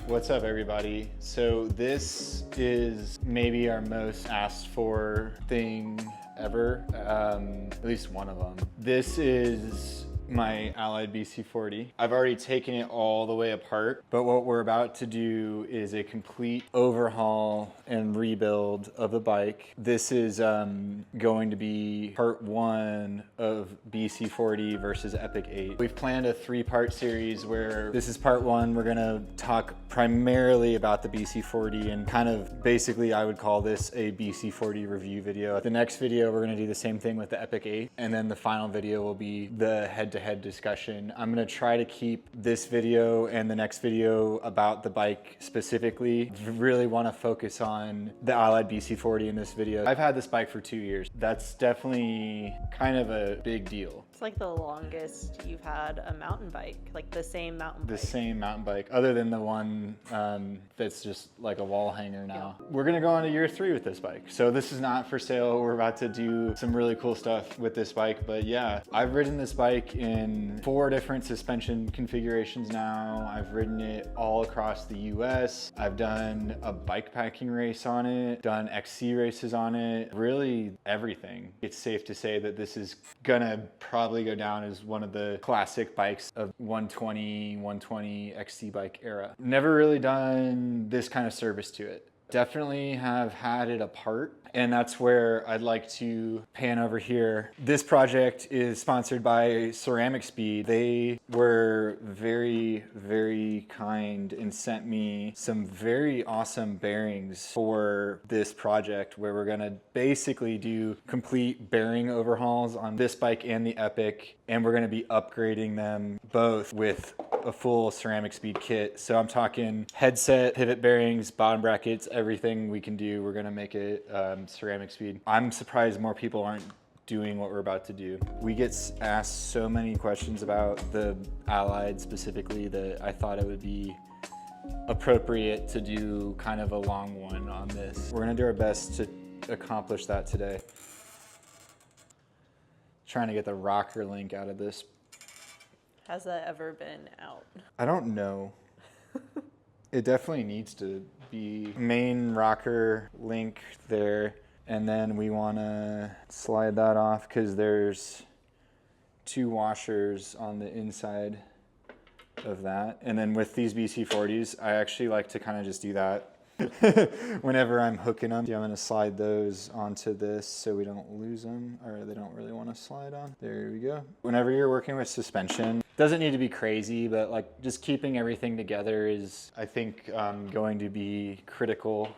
What's up, everybody? So this is maybe our most asked for thing ever, at least one of them. This is my Allied BC40. I've already taken it all the way apart, but what we're about to do is a complete overhaul and rebuild of the bike. This is going to be part one of BC40 versus Epic 8. We've planned a 3-part series where this is part one. We're gonna talk primarily about the BC40 and kind of basically I would call this a BC40 review video. The next video, we're gonna do the same thing with the Epic 8, and then the final video will be the head-to-head discussion. I'm gonna try to keep this video and the next video about the bike specifically. Really wanna focus on the Allied BC40 in this video. I've had this bike for 2 years. That's definitely kind of a big deal. It's like the longest you've had a mountain bike, like the same mountain bike. The same mountain bike, other than the one that's just like a wall hanger now. Yeah. We're gonna go on to year 3 with this bike. So this is not for sale. We're about to do some really cool stuff with this bike, but yeah, I've ridden this bike in 4 different suspension configurations now. I've ridden it all across the US. I've done a bike packing race on it, done XC races on it, really everything. It's safe to say that this is gonna probably go down as one of the classic bikes of 120 XC bike era. Never really done this kind of service to it. Definitely have had it apart, and that's where I'd like to pan over here. This project is sponsored by CeramicSpeed. They were very, very kind and sent me some very awesome bearings for this project where we're gonna basically do complete bearing overhauls on this bike and the Epic, and we're gonna be upgrading them both with a full CeramicSpeed kit. So I'm talking headset, pivot bearings, bottom brackets, everything we can do. We're gonna make it CeramicSpeed. I'm surprised more people aren't doing what we're about to do. We get asked so many questions about the Allied specifically that I thought it would be appropriate to do kind of a long one on this. We're gonna do our best to accomplish that today. Trying to get the rocker link out of this. Has that ever been out? I don't know. It definitely needs to be main rocker link there. And then we want to slide that off because there's 2 washers on the inside of that. And then with these BC40s, I actually like to kind of just do that whenever I'm hooking them. I'm going to slide those onto this so we don't lose them, or they don't really want to slide on. There we go. Whenever you're working with suspension, doesn't need to be crazy, but like just keeping everything together is, I think, going to be critical.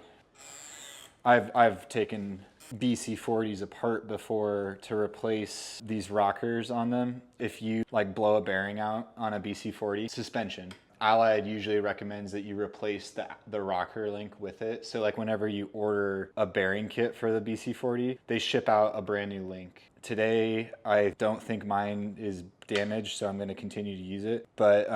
I've taken BC40s apart before to replace these rockers on them. If you like blow a bearing out on a BC40 suspension, Allied usually recommends that you replace the rocker link with it. So like whenever you order a bearing kit for the BC40, they ship out a brand new link. Today, I don't think mine is damaged, so I'm going to continue to use it. But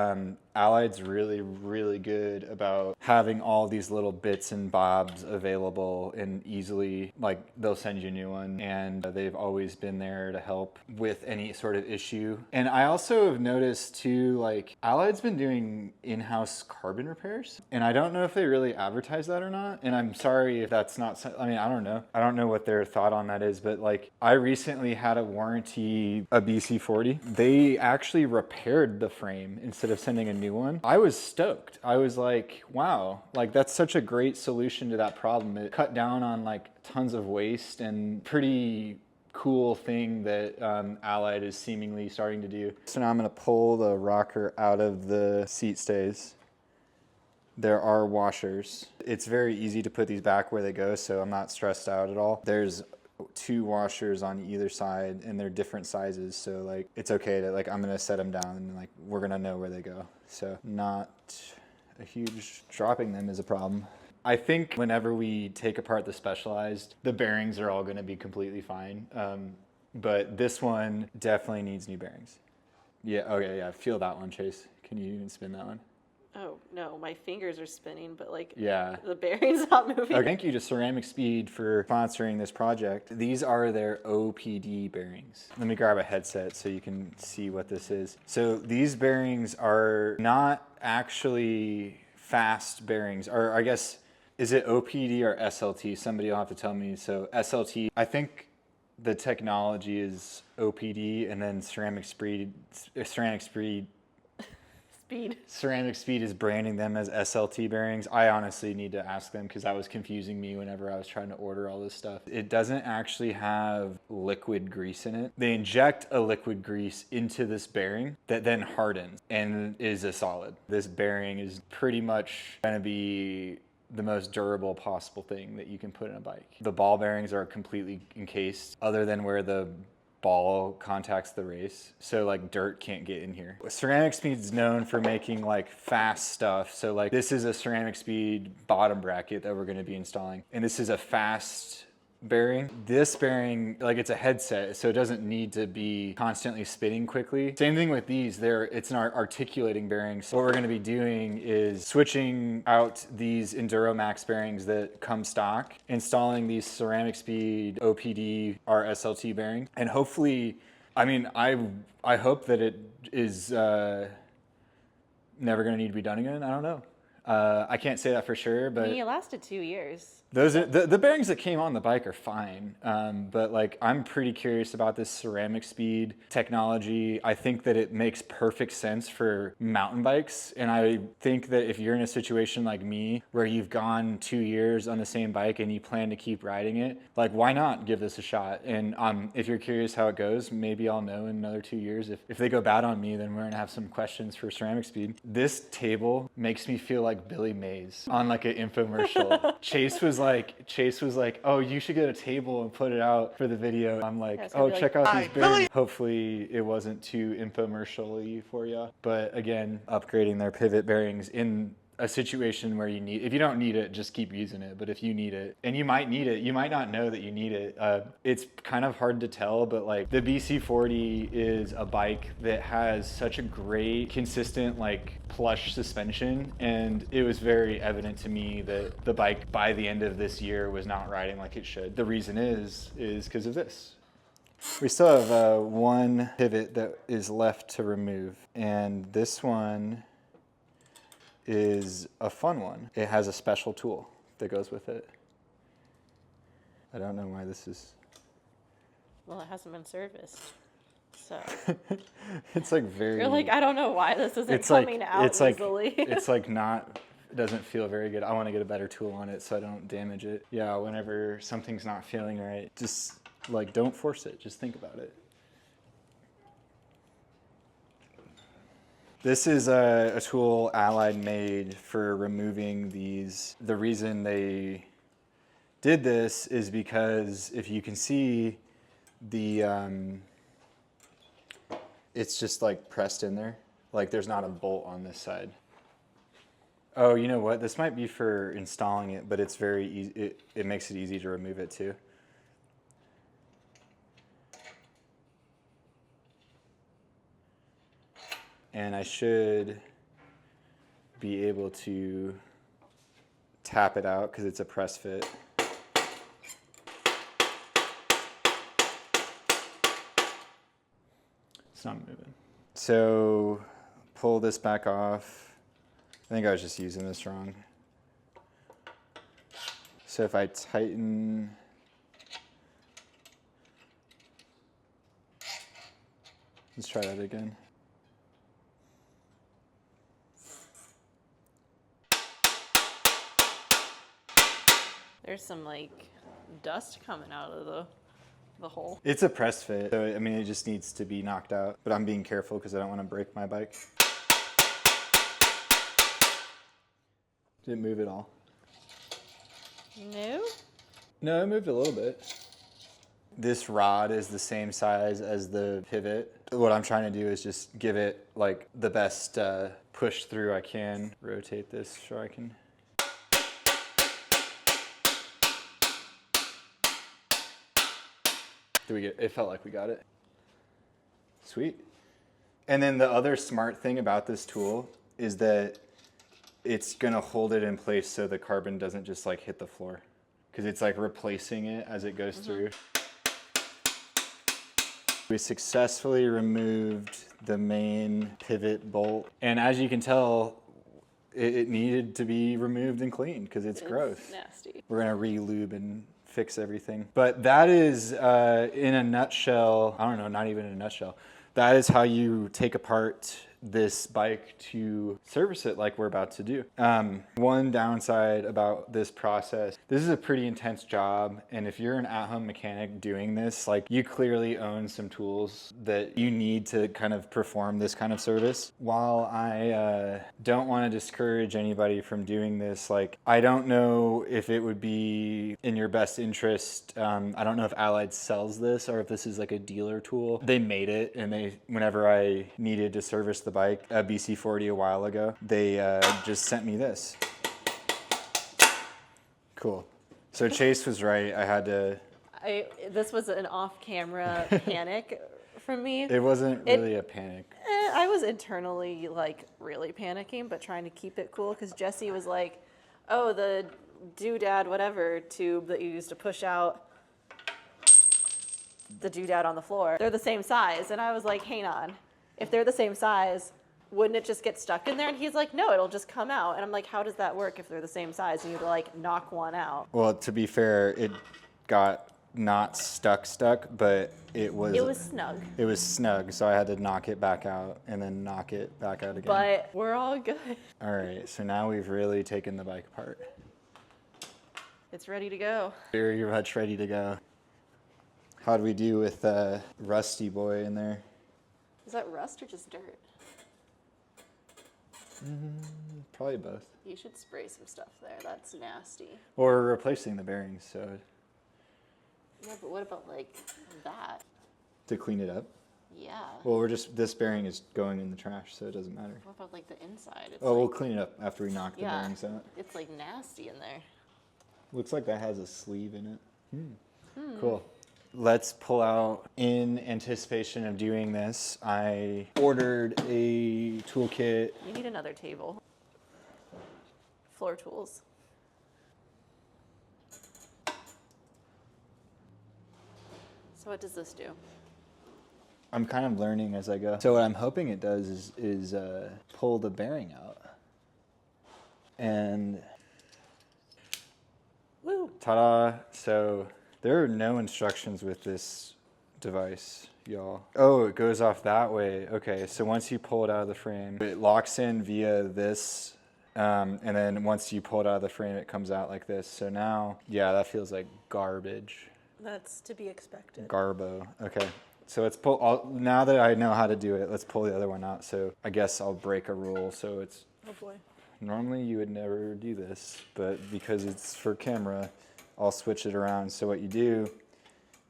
Allied's really, really good about having all these little bits and bobs available and easily, like they'll send you a new one, and they've always been there to help with any sort of issue. And I also have noticed too, like Allied's been doing in-house carbon repairs, and I don't know if they really advertise that or not. And I'm sorry if that's not, I mean, I don't know. I don't know what their thought on that is, but like I recently had a warranty, a BC40. They actually repaired the frame instead of sending a new one. I was stoked. I was like, wow, like that's such a great solution to that problem. It cut down on like tons of waste, and pretty cool thing that Allied is seemingly starting to do. So now I'm gonna pull the rocker out of the seat stays. There are washers. It's very easy to put these back where they go, so I'm not stressed out at all. There's 2 washers on either side, and they're different sizes, so like it's okay to like, I'm gonna set them down and like we're gonna know where they go. So not a huge, dropping them is a problem. I think whenever we take apart the Specialized, the bearings are all gonna be completely fine, but this one definitely needs new bearings. Yeah, okay, yeah, feel that one, Chase. Can you even spin that one? Oh, no, my fingers are spinning, but like yeah, the bearing's not moving. Okay. Thank you to CeramicSpeed for sponsoring this project. These are their OPD bearings. Let me grab a headset so you can see what this is. So these bearings are not actually fast bearings, or I guess, is it OPD or SLT? Somebody will have to tell me. So SLT, I think the technology is OPD, and then CeramicSpeed is branding them as SLT bearings. I honestly need to ask them because that was confusing me whenever I was trying to order all this stuff. It doesn't actually have liquid grease in it. They inject a liquid grease into this bearing that then hardens and is a solid. This bearing is pretty much going to be the most durable possible thing that you can put in a bike. The ball bearings are completely encased other than where the ball contacts the race, so like dirt can't get in here. CeramicSpeed is known for making like fast stuff, so like this is a CeramicSpeed bottom bracket that we're going to be installing, and this is a fast bearing. This bearing, like, it's a headset, so it doesn't need to be constantly spinning quickly. Same thing with these. It's an articulating bearing. So what we're going to be doing is switching out these Enduro Max bearings that come stock, installing these CeramicSpeed OPD RSLT bearings, and hopefully, I mean, I hope that it is never going to need to be done again. I don't know. I can't say that for sure, but I mean, it lasted 2 years. Those are, the bearings that came on the bike are fine, but like I'm pretty curious about this CeramicSpeed technology. I think that it makes perfect sense for mountain bikes, and I think that if you're in a situation like me where you've gone 2 years on the same bike and you plan to keep riding it, like why not give this a shot? And if you're curious how it goes, maybe I'll know in another 2 years. If they go bad on me, then we're gonna have some questions for CeramicSpeed. This table makes me feel like Billy Mays on like an infomercial. Chase was like, oh, you should get a table and put it out for the video. I'm like, Yeah, oh, like, check out these bearings. Hopefully it wasn't too infomercial-y for you. But again, upgrading their pivot bearings in a situation where if you don't need it, just keep using it. But if you need it, and you might need it, you might not know that you need it. It's kind of hard to tell, but like the BC40 is a bike that has such a great, consistent, like plush suspension. And it was very evident to me that the bike by the end of this year was not riding like it should. The reason is because of this. We still have one pivot that is left to remove. And this one is a fun one. It has a special tool that goes with it. I don't know why this is. Well, it hasn't been serviced, so. It's like very. You're like, I don't know why this isn't coming out easily. It's like not. It doesn't feel very good. I want to get a better tool on it so I don't damage it. Yeah, whenever something's not feeling right, just like don't force it. Just think about it. This is a tool Allied made for removing these. The reason they did this is because if you can see it's just like pressed in there. Like there's not a bolt on this side. Oh, you know what? This might be for installing it, but it's very easy. It makes it easy to remove it too. And I should be able to tap it out because it's a press fit. It's not moving. So pull this back off. I think I was just using this wrong. So if I tighten, let's try that again. There's some like dust coming out of the hole. It's a press fit, so I mean it just needs to be knocked out, but I'm being careful because I don't want to break my bike. Did it move at all? No? No, it moved a little bit. This rod is the same size as the pivot. What I'm trying to do is just give it like the best push through I can. Rotate this so I can. It felt like we got it. Sweet. And then the other smart thing about this tool is that it's gonna hold it in place so the carbon doesn't just like hit the floor, because it's like replacing it as it goes through. We successfully removed the main pivot bolt. And as you can tell, it needed to be removed and cleaned because it's gross. Nasty. We're gonna re-lube and fix everything. But that is, in a nutshell, I don't know, not even in a nutshell, that is how you take apart this bike to service it like we're about to do. One downside about this process, this is a pretty intense job, and if you're an at-home mechanic doing this, like you clearly own some tools that you need to kind of perform this kind of service. While I don't want to discourage anybody from doing this, like I don't know if it would be in your best interest. I don't know if Allied sells this or if this is like a dealer tool. They made it, and whenever I needed to service the bike, a BC40 a while ago, they just sent me this. Cool. So Chase was right. I had to. This was an off-camera panic from me. It wasn't really a panic. I was internally like really panicking, but trying to keep it cool because Jesse was like, "Oh, the doodad whatever tube that you used to push out the doodad on the floor. They're the same size," and I was like, "Hang on. If they're the same size, wouldn't it just get stuck in there?" And he's like, "No, it'll just come out." And I'm like, "How does that work if they're the same size? You need to like knock one out." Well, to be fair, it got not stuck, but it was snug. It was snug, so I had to knock it back out and then knock it back out again. But we're all good. All right, so now we've really taken the bike apart. It's ready to go. Very much ready to go. How'd we do with Rusty Boy in there? Is that rust or just dirt? Probably both. You should spray some stuff there. That's nasty. Or replacing the bearings, so Yeah, but what about like that? to clean it up. Yeah. Well, this bearing is going in the trash, so it doesn't matter. What about like the inside? It's Oh, we'll like, clean it up after we knock the bearings out. It's like nasty in there. Looks like that has a sleeve in it. Cool. Let's pull out. In anticipation of doing this, I ordered a toolkit. You need another table. Floor tools. So what does this do? I'm kind of learning as I go. So what I'm hoping it does is pull the bearing out. And Woo! ta-da! So there are no instructions with this device, y'all. Oh, it goes off that way. Okay, so once you pull it out of the frame, it locks in via this, and then once you pull it out of the frame, it comes out like this. So now, yeah, that feels like garbage. That's to be expected. Garbo. Okay, so let's pull, now that I know how to do it, let's pull the other one out. So I guess I'll break a rule. So it's, Oh boy. normally you would never do this, but because it's for camera, I'll switch it around. So what you do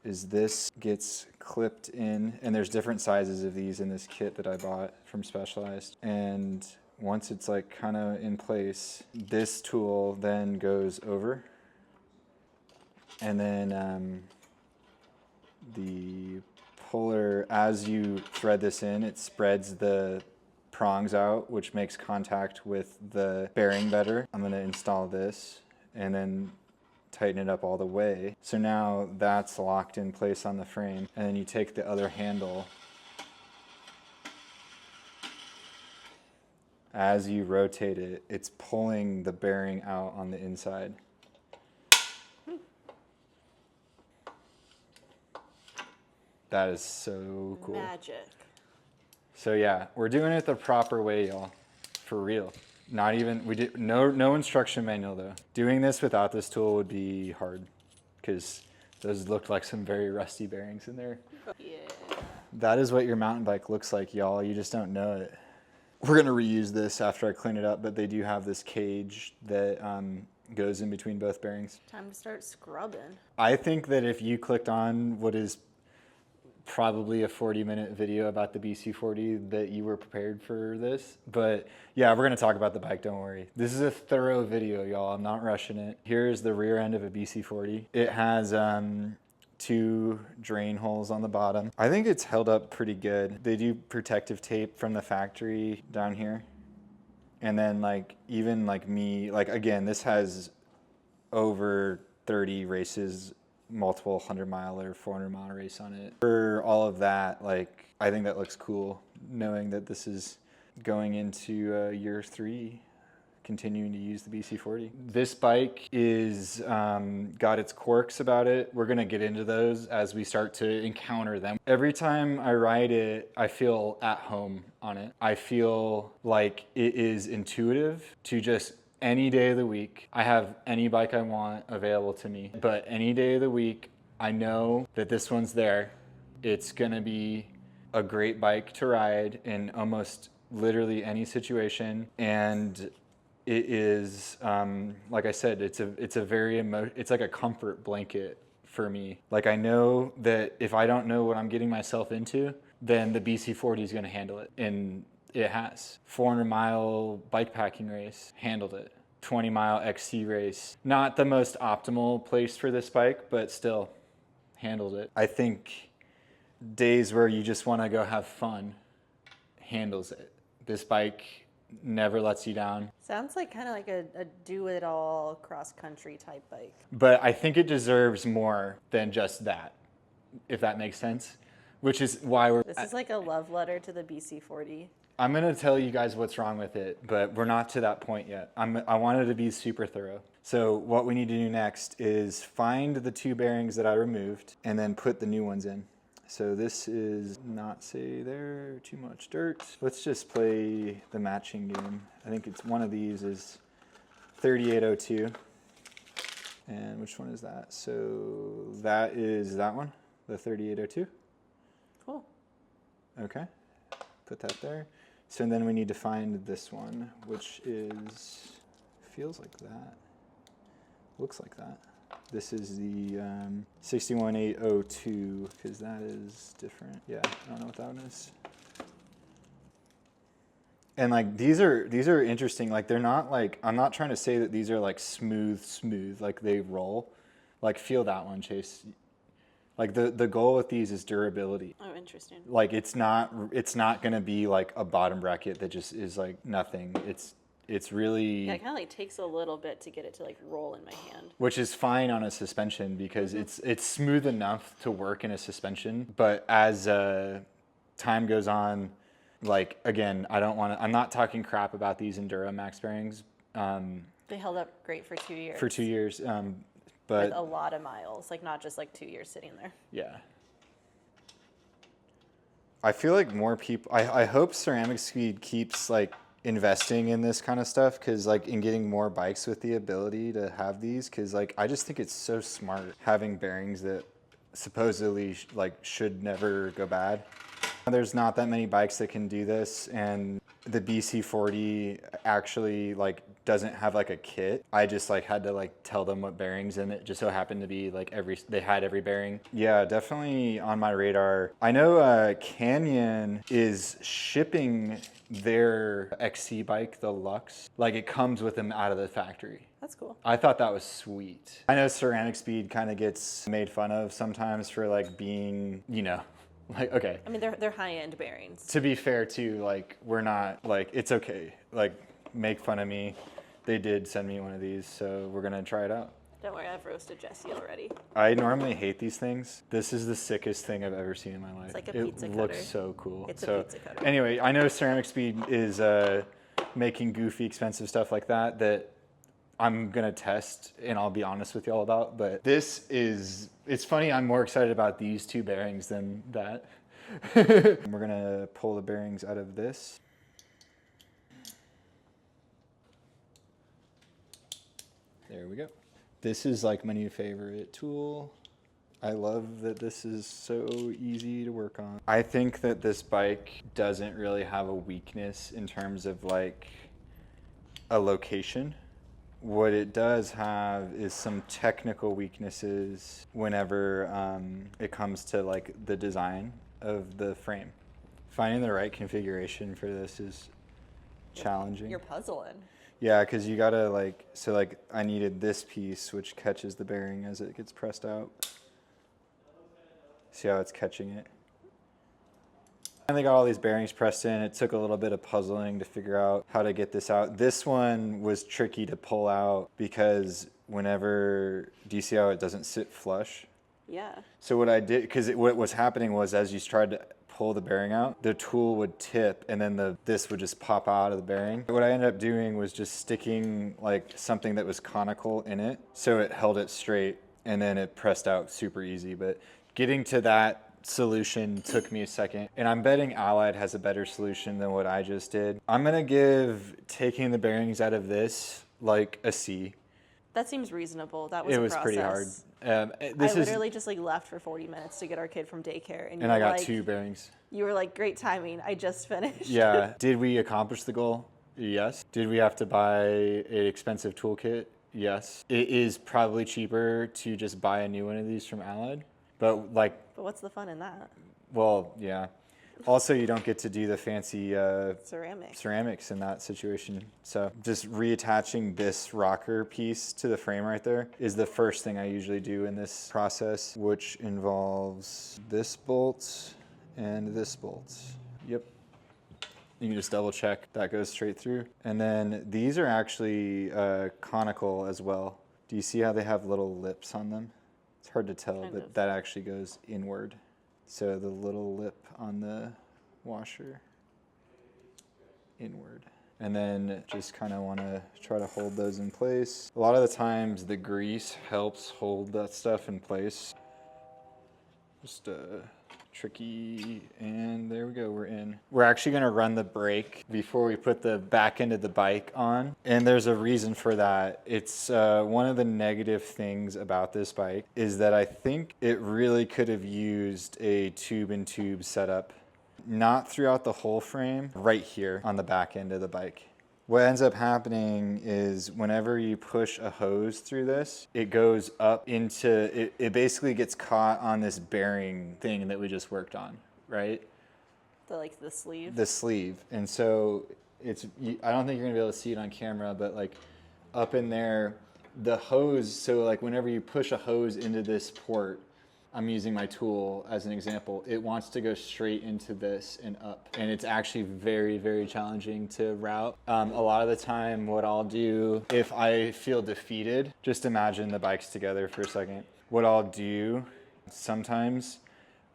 is this gets clipped in, and there's different sizes of these in this kit that I bought from Specialized. And once it's like kind of in place, this tool then goes over. And then the puller, as you thread this in, it spreads the prongs out, which makes contact with the bearing better. I'm going to install this and then tighten it up all the way. So now that's locked in place on the frame. And then you take the other handle. As you rotate it, it's pulling the bearing out on the inside. That is so cool. Magic. So yeah, we're doing it the proper way, y'all. For real. Not even, we did no instruction manual though. Doing this without this tool would be hard because those looked like some very rusty bearings in there. Yeah. That is what your mountain bike looks like, y'all. You just don't know it. We're gonna reuse this after I clean it up, but they do have this cage that goes in between both bearings. Time to start scrubbing. I think that if you clicked on what is probably a 40-minute video about the BC40 that you were prepared for this. But yeah, we're gonna talk about the bike, don't worry. This is a thorough video, y'all. I'm not rushing it. Here's the rear end of a BC40. It has 2 drain holes on the bottom. I think it's held up pretty good. They do protective tape from the factory down here. And then like, even like me, like again, this has over 30 races, multiple 100-mile or 400-mile race on it. For all of that, like, I think that looks cool, knowing that this is going into year 3 continuing to use the BC40. This bike is got its quirks about it. We're gonna get into those as we start to encounter them. Every time I ride it, I feel at home on it. I feel like it is intuitive to just any day of the week. I have any bike I want available to me, but any day of the week, I know that this one's there. It's gonna be a great bike to ride in almost literally any situation, and it is, like I said, it's like a comfort blanket for me. Like I know that if I don't know what I'm getting myself into, then the BC40 is going to handle it, and it has. 400-mile bikepacking race, handled it. 20-mile XC race, not the most optimal place for this bike, but still handled it. I think days where you just want to go have fun, handles it. This bike never lets you down. Sounds like kind of like a do-it-all cross-country type bike. But I think it deserves more than just that, if that makes sense, which is why This is like a love letter to the BC40. I'm going to tell you guys what's wrong with it, but we're not to that point yet. I wanted to be super thorough. So what we need to do next is find the 2 bearings that I removed and then put the new ones in. So this is not say there, too much dirt. Let's just play the matching game. I think it's one of these is 3802. And which one is that? So that is that one, the 3802. Cool. Okay, put that there. So then we need to find this one, which is, feels like that, looks like that. This is the 61802, because that is different. Yeah, I don't know what that one is. And like these are interesting. Like they're not like, I'm not trying to say that these are like smooth, like they roll. Like feel that one, Chase. Like the goal with these is durability. Oh, interesting. Like it's not gonna be like a bottom bracket that just is like nothing. It's really, Yeah, it kind of like takes a little bit to get it to like roll in my hand. which is fine on a suspension because it's smooth enough to work in a suspension. But as time goes on, like again, I'm not talking crap about these Enduro Max bearings. They held up great for 2 years. For 2 years, but with a lot of miles, like not just like 2 years sitting there. yeah. I feel like more people, I hope CeramicSpeed keeps like investing in this kind of stuff, because like in getting more bikes with the ability to have these, because like I just think it's so smart having bearings that supposedly like should never go bad. There's not that many bikes that can do this, and the BC40 actually like doesn't have like a kit. I just like had to like tell them what bearings, and it just so happened to be like they had every bearing. Yeah, definitely on my radar. I know Canyon is shipping their XC bike, the Lux. Like it comes with them out of the factory. That's cool. I thought that was sweet. I know CeramicSpeed kind of gets made fun of sometimes for like being, you know, like, okay. I mean, they're high-end bearings. To be fair too, like we're not, like it's okay. Like make fun of me. They did send me one of these, so we're gonna try it out. Don't worry, I've roasted Jesse already. I normally hate these things. This is the sickest thing I've ever seen in my life. It's like a pizza cutter. It looks so cool. It's a pizza cutter. Anyway, I know CeramicSpeed is making goofy, expensive stuff like that I'm gonna test, and I'll be honest with y'all about. But this is, it's funny, I'm more excited about these 2 bearings than that. We're gonna pull the bearings out of this. There we go. This is like my new favorite tool. I love that this is so easy to work on. I think that this bike doesn't really have a weakness in terms of like a location. What it does have is some technical weaknesses whenever it comes to like the design of the frame. Finding the right configuration for this is challenging. You're puzzling. Yeah, because you gotta like, so like I needed this piece which catches the bearing as it gets pressed out. See how it's catching it? And they got all these bearings pressed in. It took a little bit of puzzling to figure out how to get this out. This one was tricky to pull out because whenever, do you see how it doesn't sit flush? Yeah. So what I did, because what was happening was as you tried to pull the bearing out, the tool would tip and then this would just pop out of the bearing. What I ended up doing was just sticking like something that was conical in it so it held it straight, and then it pressed out super easy. But getting to that solution took me a second, and I'm betting Allied has a better solution than what I just did. I'm gonna give taking the bearings out of this like a C. That seems reasonable. That was It a was pretty hard. process. I This is, literally just like left for 40 minutes to get our kid from daycare, and and I got like, 2 bearings. You were like, great timing. I just finished. Yeah. Did we accomplish the goal? Yes. Did we have to buy an expensive toolkit? Yes. It is probably cheaper to just buy a new one of these from Allied, but like, But what's the fun in that? well, yeah. Also, you don't get to do the fancy Ceramics in that situation. So just reattaching this rocker piece to the frame right there is the first thing I usually do in this process, which involves this bolt and this bolt. Yep. You can just double check that goes straight through. And then these are actually conical as well. Do you see how they have little lips on them? It's hard to tell, Kind but of. that actually goes inward. So the little lip on the washer, inward. And then just kind of want to try to hold those in place. A lot of the times the grease helps hold that stuff in place. Just tricky, and there we go, we're in. We're actually gonna run the brake before we put the back end of the bike on, and there's a reason for that. It's one of the negative things about this bike is that I think it really could have used a tube-in-tube setup, not throughout the whole frame, right here on the back end of the bike. What ends up happening is whenever you push a hose through this, it goes up into, it basically gets caught on this bearing thing that we just worked on, right? the sleeve. The sleeve. And so I don't think you're gonna be able to see it on camera, but like up in there, the hose, so like whenever you push a hose into this port, I'm using my tool as an example, it wants to go straight into this and up. And it's actually very, very challenging to route. A lot of the time what I'll do, if I feel defeated, just imagine the bikes together for a second. What I'll do, sometimes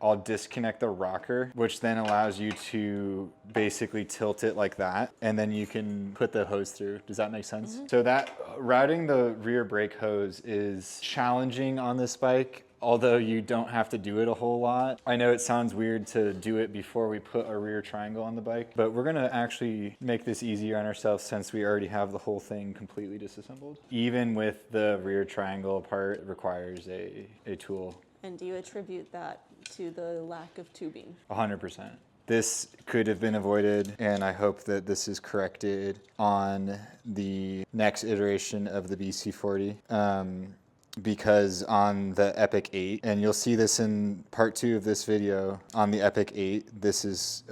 I'll disconnect the rocker, which then allows you to basically tilt it like that, and then you can put the hose through. Does that make sense? Mm-hmm. So that routing the rear brake hose is challenging on this bike, although you don't have to do it a whole lot. I know it sounds weird to do it before we put a rear triangle on the bike, but we're gonna actually make this easier on ourselves since we already have the whole thing completely disassembled. Even with the rear triangle part, it requires a tool. And do you attribute that to the lack of tubing? 100%. This could have been avoided, and I hope that this is corrected on the next iteration of the BC40. Because on the Epic 8, and you'll see this in part 2 of this video, on the Epic 8, this is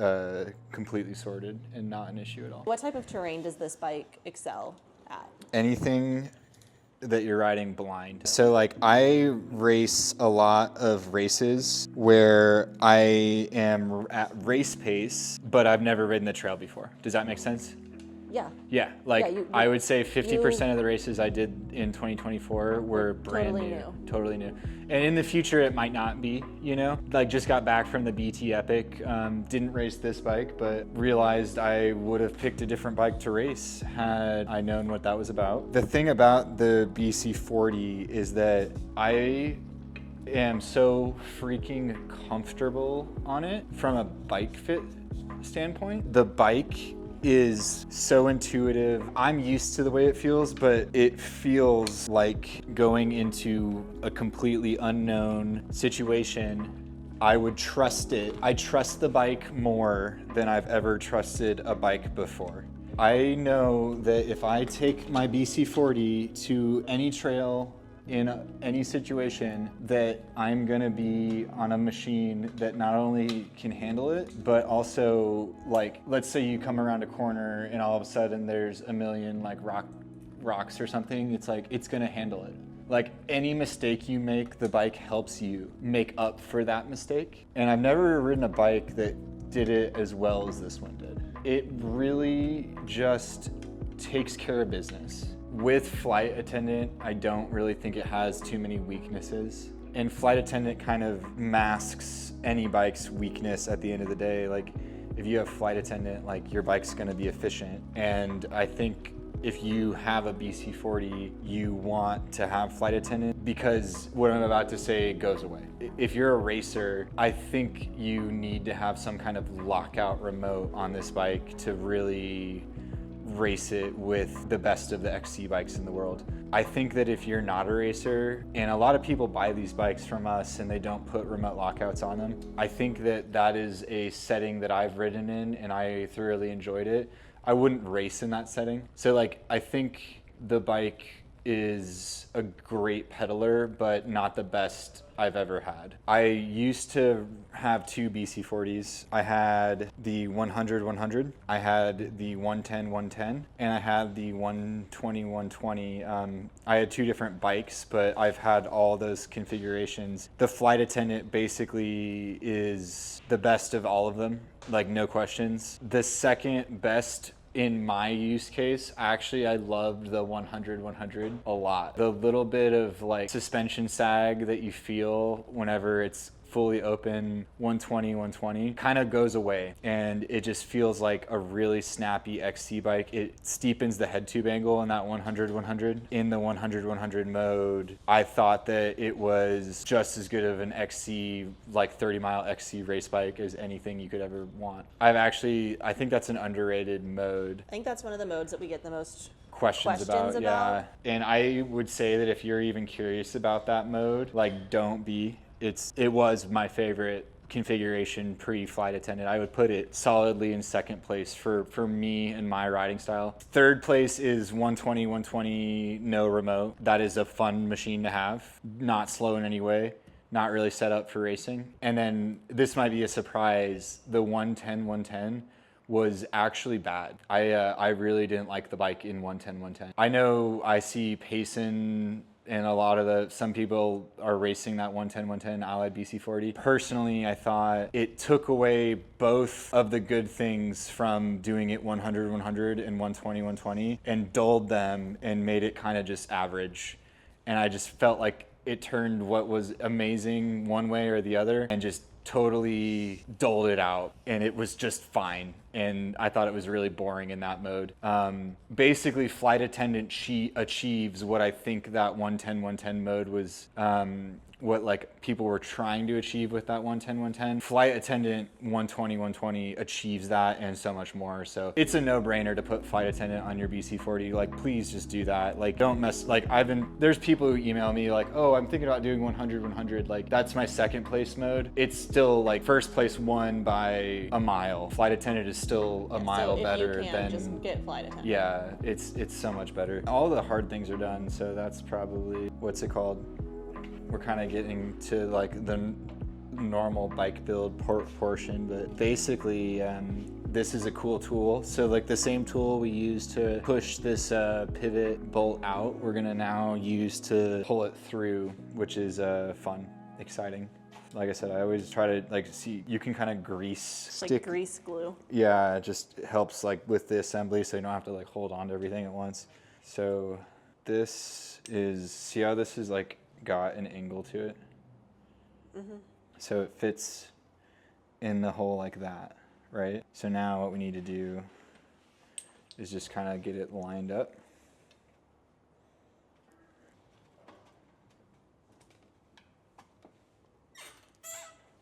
completely sorted and not an issue at all. What type of terrain does this bike excel at? Anything that you're riding blind. So like I race a lot of races where I am at race pace, but I've never ridden the trail before. Does that make sense? Yeah. Yeah, like Yeah, I would say 50% of the races I did in 2024 were brand totally new. And in the future, it might not be, you know? Like just got back from the BT Epic, didn't race this bike, but realized I would have picked a different bike to race had I known what that was about. The thing about the BC40 is that I am so freaking comfortable on it from a bike fit standpoint. The bike is so intuitive. I'm used to the way it feels, but it feels like going into a completely unknown situation. I would trust it. I trust the bike more than I've ever trusted a bike before. I know that if I take my BC40 to any trail in any situation, that I'm gonna be on a machine that not only can handle it, but also like, let's say you come around a corner and all of a sudden there's a million like rocks or something, it's like, it's gonna handle it. Like any mistake you make, the bike helps you make up for that mistake. And I've never ridden a bike that did it as well as this one did. It really just takes care of business. With Flight Attendant, I don't really think it has too many weaknesses. And flight attendant kind of masks any bike's weakness at the end of the day. Like if you have flight attendant, like your bike's gonna be efficient. And I think if you have a BC40, you want to have flight attendant because what I'm about to say goes away. If you're a racer, I think you need to have some kind of lockout remote on this bike to really race it with the best of the XC bikes in the world. I think that if you're not a racer, and a lot of people buy these bikes from us and they don't put remote lockouts on them, I think that that is a setting that I've ridden in and I thoroughly enjoyed it. I wouldn't race in that setting. So like, I think the bike is a great pedaler, but not the best I've ever had. I used to have two BC40s. I had the 100-100, I had the 110-110, and I had the 120-120. I had two different bikes, but I've had all those configurations. The flight attendant basically is the best of all of them, like no questions. The second best in my use case, actually, I loved the 100-100 a lot. The little bit of like suspension sag that you feel whenever it's fully open 120-120 kind of goes away, and it just feels like a really snappy XC bike. It steepens the head tube angle in that 100-100. In the 100-100 mode, I thought that it was just as good of an XC, like 30-mile XC race bike as anything you could ever want. I think that's an underrated mode. I think that's one of the modes that we get the most questions about. Yeah. And I would say that if you're even curious about that mode, like don't be. It was my favorite configuration pre-flight attendant. I would put it solidly in second place for me and my riding style. Third place is 120-120 no remote. That is a fun machine to have. Not slow in any way. Not really set up for racing. And then this might be a surprise. The 110-110 was actually bad. I really didn't like the bike in 110-110. I know I see Payson and some people are racing that 110-110 Allied BC40. Personally, I thought it took away both of the good things from doing it 100-100 and 120-120 and dulled them and made it kind of just average. And I just felt like it turned what was amazing one way or the other and just totally doled it out, and it was just fine. And I thought it was really boring in that mode. Basically, flight attendant achieves what I think that 110-110 mode was, what like people were trying to achieve with that 110-110. Flight attendant 120-120 achieves that and so much more. So it's a no-brainer to put flight attendant on your BC40. Like, please just do that. Like, don't mess. Like, there's people who email me like, oh, I'm thinking about doing 100-100. Like, that's my second place mode. It's still like first place won by a mile. Flight attendant is still a mile better than. Just get flight attendant. Yeah, it's so much better. All the hard things are done. So that's probably what's it called. We're kind of getting to like the normal bike build portion, but basically this is a cool tool. So like the same tool we use to push this pivot bolt out, we're gonna now use to pull it through, which is fun, exciting. Like I said, I always try to like see, you can kind of grease. Like grease glue. Yeah, it just helps like with the assembly so you don't have to like hold on to everything at once. So this is, see how this is like got an angle to it? Mm-hmm. So it fits in the hole like that, right? So now what we need to do is just kind of get it lined up.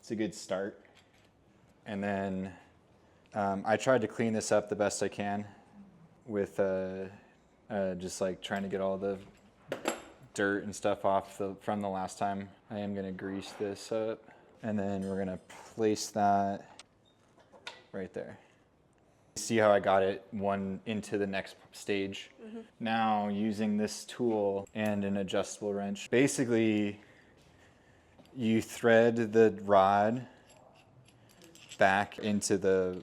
It's a good start. And then I tried to clean this up the best I can with just like trying to get all the dirt and stuff off from the last time. I am gonna grease this up, and then we're gonna place that right there. See how I got it one into the next stage? Mm-hmm. Now using this tool and an adjustable wrench, basically you thread the rod back into the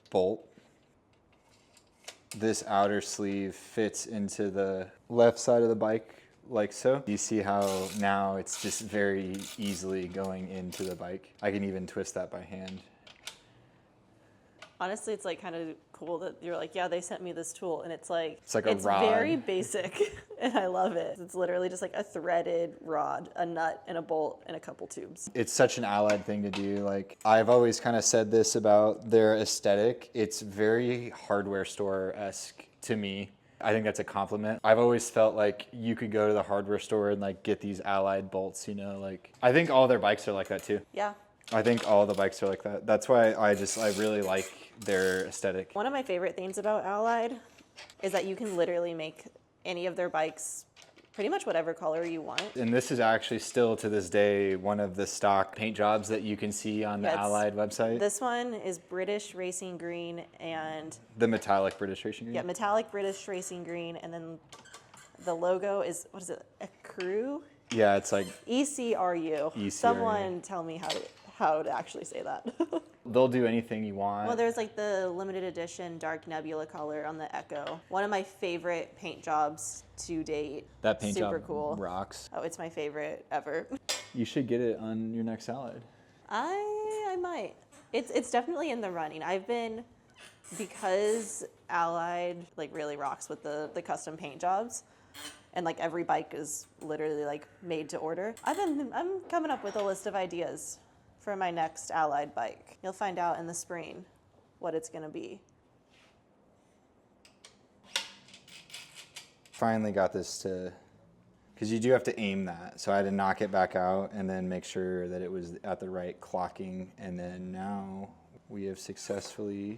bolt. This outer sleeve fits into the left side of the bike like so. You see how now it's just very easily going into the bike. I can even twist that by hand. Honestly, it's like kind of cool that you're like, yeah, they sent me this tool, and it's like a rod. very basic, and I love it. It's literally just like a threaded rod, a nut, and a bolt, and a couple tubes. It's such an Allied thing to do. Like, I've always kind of said this about their aesthetic. It's very hardware store-esque to me. I think that's a compliment. I've always felt like you could go to the hardware store and like get these Allied bolts, you know, like I think all their bikes are like that too. Yeah. I think all the bikes are like that. That's why I really like their aesthetic. One of my favorite things about Allied is that you can literally make any of their bikes pretty much whatever color you want. And this is actually still to this day one of the stock paint jobs that you can see on the Allied website. This one is British Racing Green and... the metallic British Racing Green? Yeah, metallic British Racing Green, and then the logo is, what is it, Ecru? Yeah, it's like... ECRU. ECRU. Someone tell me how to actually say that. They'll do anything you want. Well, there's like the limited edition dark nebula color on the Echo. One of my favorite paint jobs to date. That paint Super job cool. rocks. Oh, it's my favorite ever. You should get it on your next Allied. I might. It's definitely in the running. I've been, because Allied like really rocks with the custom paint jobs, and like every bike is literally like made to order. I'm coming up with a list of ideas for my next Allied bike. You'll find out in the spring what it's gonna be. Finally got this to, because you do have to aim that. So I had to knock it back out and then make sure that it was at the right clocking. And then now we have successfully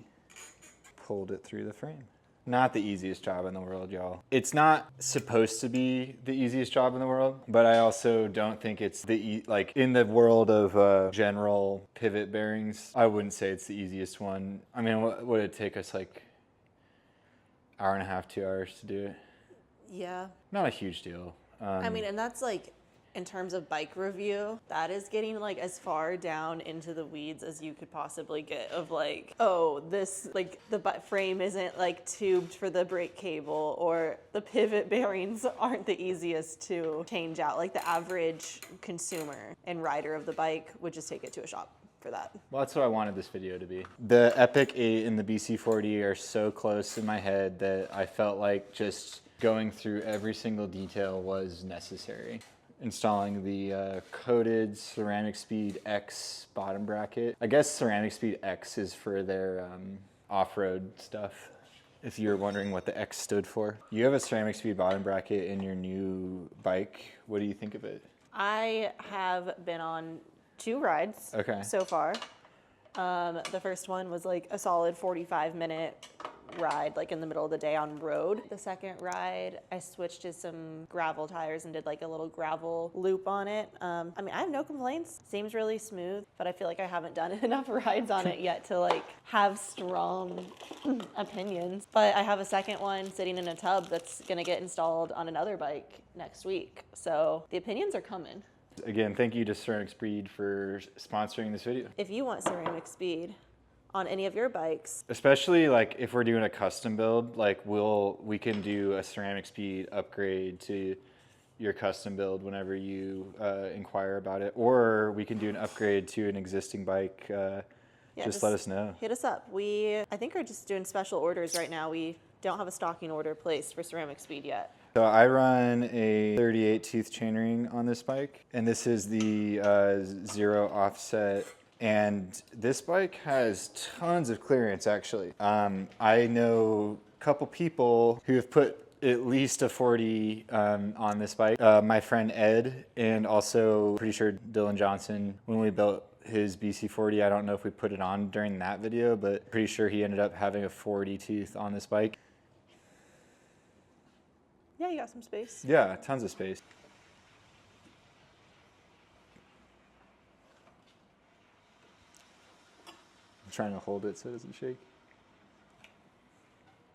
pulled it through the frame. Not the easiest job in the world, y'all. It's not supposed to be the easiest job in the world, but I also don't think it's like in the world of general pivot bearings, I wouldn't say it's the easiest one. I mean, what would it take us, like hour and a half, 2 hours to do it? Yeah. Not a huge deal. I mean, and that's like, in terms of bike review, that is getting like as far down into the weeds as you could possibly get of like, oh, this, like the frame isn't like tubed for the brake cable, or the pivot bearings aren't the easiest to change out. Like the average consumer and rider of the bike would just take it to a shop for that. Well, that's what I wanted this video to be. The Epic 8 and the BC40 are so close in my head that I felt like just going through every single detail was necessary. Installing the coated CeramicSpeed X bottom bracket. I guess CeramicSpeed X is for their off-road stuff, if you're wondering what the X stood for. You have a CeramicSpeed bottom bracket in your new bike. What do you think of it? I have been on 2 rides so far. The first one was like a solid 45-minute ride, like in the middle of the day on road. The second ride, I switched to some gravel tires and did like a little gravel loop on it. I mean, I have no complaints. Seems really smooth, but I feel like I haven't done enough rides on it yet to like have strong opinions. But I have a second one sitting in a tub that's gonna get installed on another bike next week. So the opinions are coming. Again, thank you to CeramicSpeed for sponsoring this video. If you want CeramicSpeed on any of your bikes, especially like if we're doing a custom build, like we can do a CeramicSpeed upgrade to your custom build whenever you inquire about it, or we can do an upgrade to an existing bike. Just let us know. Hit us up. I think we're just doing special orders right now. We don't have a stocking order placed for CeramicSpeed yet. So I run a 38 tooth chainring on this bike, and this is the 0 offset. And this bike has tons of clearance, actually. I know a couple people who have put at least a 40 on this bike. My friend Ed, and also pretty sure Dylan Johnson, when we built his BC40, I don't know if we put it on during that video, but pretty sure he ended up having a 40 tooth on this bike. Yeah, you got some space. Yeah, tons of space. Trying to hold it so it doesn't shake.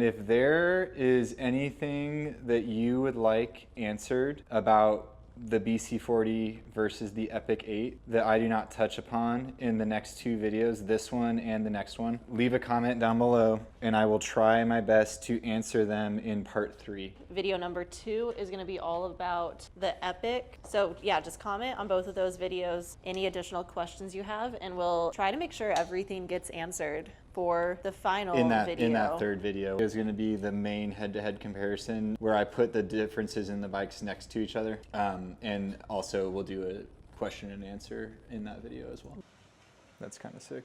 If there is anything that you would like answered about the BC40 versus the Epic 8 that I do not touch upon in the next 2 videos, this one and the next one, leave a comment down below and I will try my best to answer them in part 3. Video number 2 is going to be all about the Epic. So yeah, just comment on both of those videos, any additional questions you have, and we'll try to make sure everything gets answered for the final video. In that third video is going to be the main head-to-head comparison where I put the differences in the bikes next to each other, and also we'll do a question and answer in that video as well. That's kind of sick.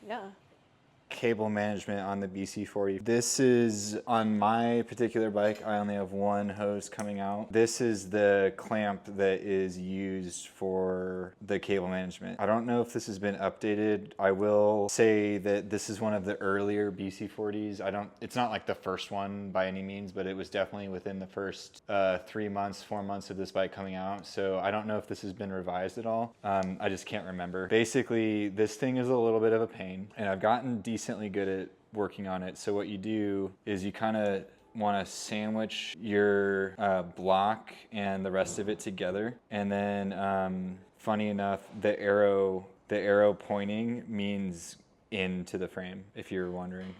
Yeah. Cable management on the BC40. This is on my particular bike. I only have one hose coming out. This is the clamp that is used for the cable management. I don't know if this has been updated. I will say that this is one of the earlier BC40s. It's not like the first one by any means, but it was definitely within the first 3 months, 4 months of this bike coming out. So I don't know if this has been revised at all. I just can't remember. Basically, this thing is a little bit of a pain, and I've gotten decently good at working on it. So what you do is you kind of want to sandwich your block and the rest of it together, and then funny enough, the arrow pointing means into the frame, if you're wondering,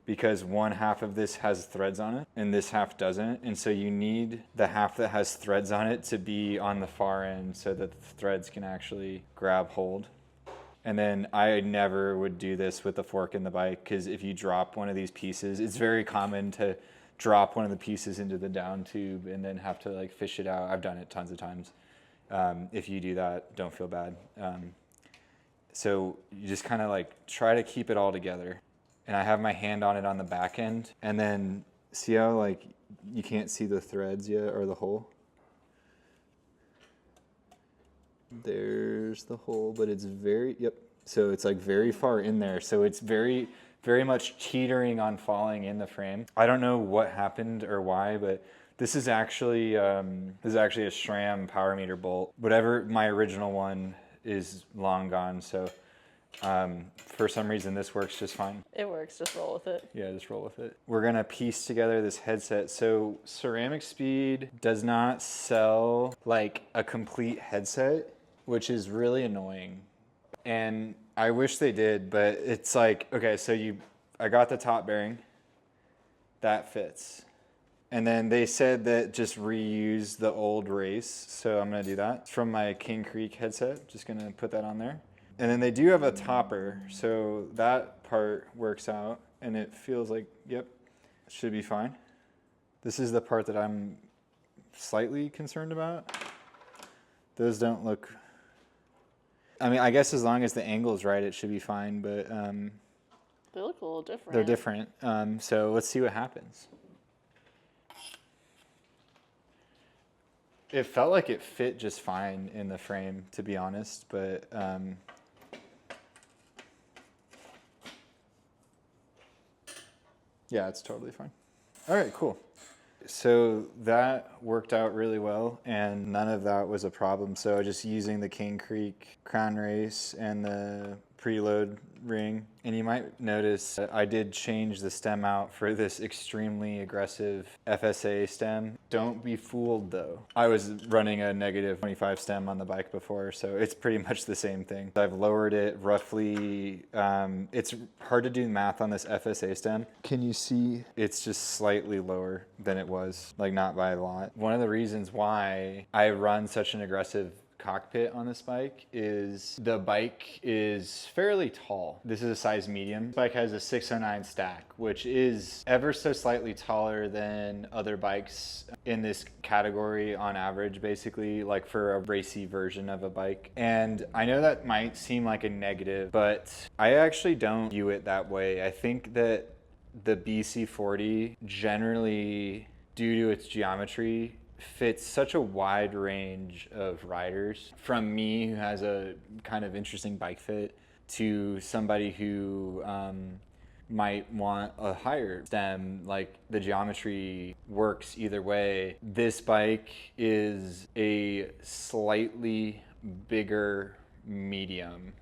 because one half of this has threads on it and this half doesn't, and so you need the half that has threads on it to be on the far end so that the threads can actually grab hold. And then I never would do this with the fork in the bike, because if you drop one of these pieces, it's very common to drop one of the pieces into the down tube and then have to like fish it out. I've done it tons of times. If you do that, don't feel bad. So you just kind of like try to keep it all together. And I have my hand on it on the back end. And then see how like you can't see the threads yet or the hole? There's the hole, but it's so it's like very far in there, so it's very much teetering on falling in the frame. I don't know what happened or why, but this is actually a Shram power meter bolt. Whatever, my original one is long gone, so for some reason this works just fine. It works, just roll with it. Yeah, just roll with it. We're gonna piece together this headset. So CeramicSpeed does not sell like a complete headset, which is really annoying. And I wish they did, but it's like, okay, so I got the top bearing, that fits. And then they said that just reuse the old race, so I'm gonna do that. It's from my King Creek headset, just gonna put that on there. And then they do have a topper, so that part works out, and it feels like, yep, it should be fine. This is the part that I'm slightly concerned about. Those don't look, I mean, I guess as long as the angle is right, it should be fine, but they look a little different. they're different. So let's see what happens. It felt like it fit just fine in the frame, to be honest, but yeah, it's totally fine. All right, cool. So that worked out really well, and none of that was a problem. So just using the King Creek crown race and the preload ring. And you might notice I did change the stem out for this extremely aggressive FSA stem. Don't be fooled though. I was running a -25 stem on the bike before, so it's pretty much the same thing. I've lowered it roughly, it's hard to do math on this FSA stem. Can you see? It's just slightly lower than it was, like not by a lot. One of the reasons why I run such an aggressive cockpit on this bike is the bike is fairly tall. This is a size medium. This bike has a 609 stack, which is ever so slightly taller than other bikes in this category on average, basically, like for a racy version of a bike. And I know that might seem like a negative, but I actually don't view it that way. I think that the BC40 generally, due to its geometry, fits such a wide range of riders, from me who has a kind of interesting bike fit to somebody who might want a higher stem. Like, the geometry works either way. This bike is a slightly bigger medium,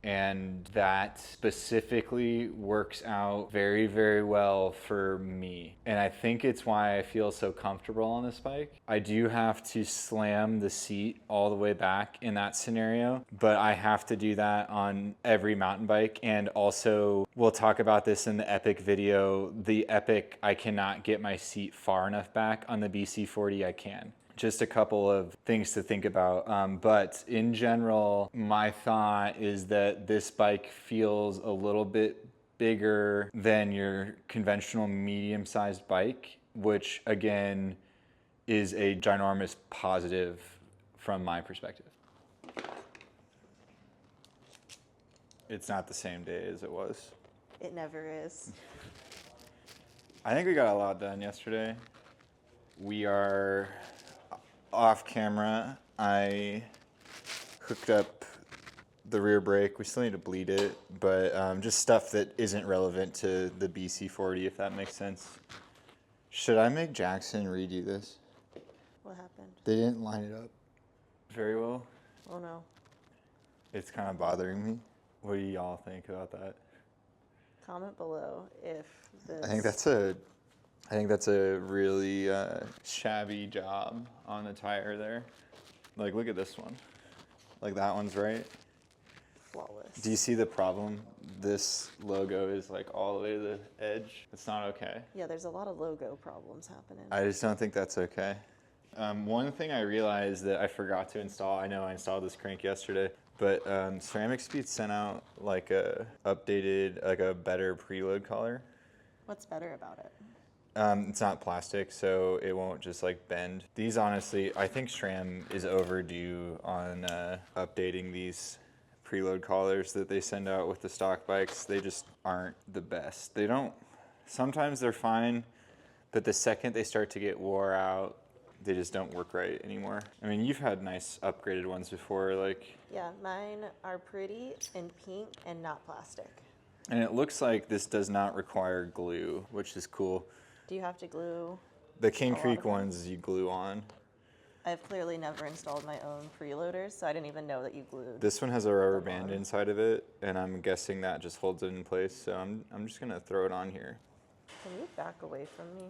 and that specifically works out very, very well for me. And I think it's why I feel so comfortable on this bike. I do have to slam the seat all the way back in that scenario, but I have to do that on every mountain bike. And also, we'll talk about this in the Epic video. The Epic, I cannot get my seat far enough back. On the BC40, I can. just a couple of things to think about. But in general, my thought is that this bike feels a little bit bigger than your conventional medium-sized bike, which again is a ginormous positive from my perspective. It's not the same day as it was. It never is. I think we got a lot done yesterday. We are off camera. I hooked up the rear brake. We still need to bleed it, but just stuff that isn't relevant to the BC40, if that makes sense. Should I make Jackson redo this? What happened? They didn't line it up very well. Oh no. It's kind of bothering me. What do y'all think about that? Comment below if this... I think that's a really shabby job on the tire there. Like, look at this one. Like, that one's right. Flawless. Do you see the problem? This logo is like all the way to the edge. It's not okay. Yeah, there's a lot of logo problems happening. I just don't think that's okay. One thing I realized that I forgot to install, I know I installed this crank yesterday, but CeramicSpeed sent out like a updated, like a better preload collar. What's better about it? It's not plastic, so it won't just like bend. These honestly, I think Shram is overdue on updating these preload collars that they send out with the stock bikes. They just aren't the best. They don't, sometimes they're fine, but the second they start to get wore out, they just don't work right anymore. I mean, you've had nice upgraded ones before, like... Yeah, mine are pretty and pink and not plastic. And it looks like this does not require glue, which is cool. Do you have to glue? The King Creek ones you glue on. I've clearly never installed my own preloaders, so I didn't even know that you glued. This one has a rubber band inside of it, and I'm guessing that just holds it in place, so I'm just gonna throw it on here. Can you back away from me?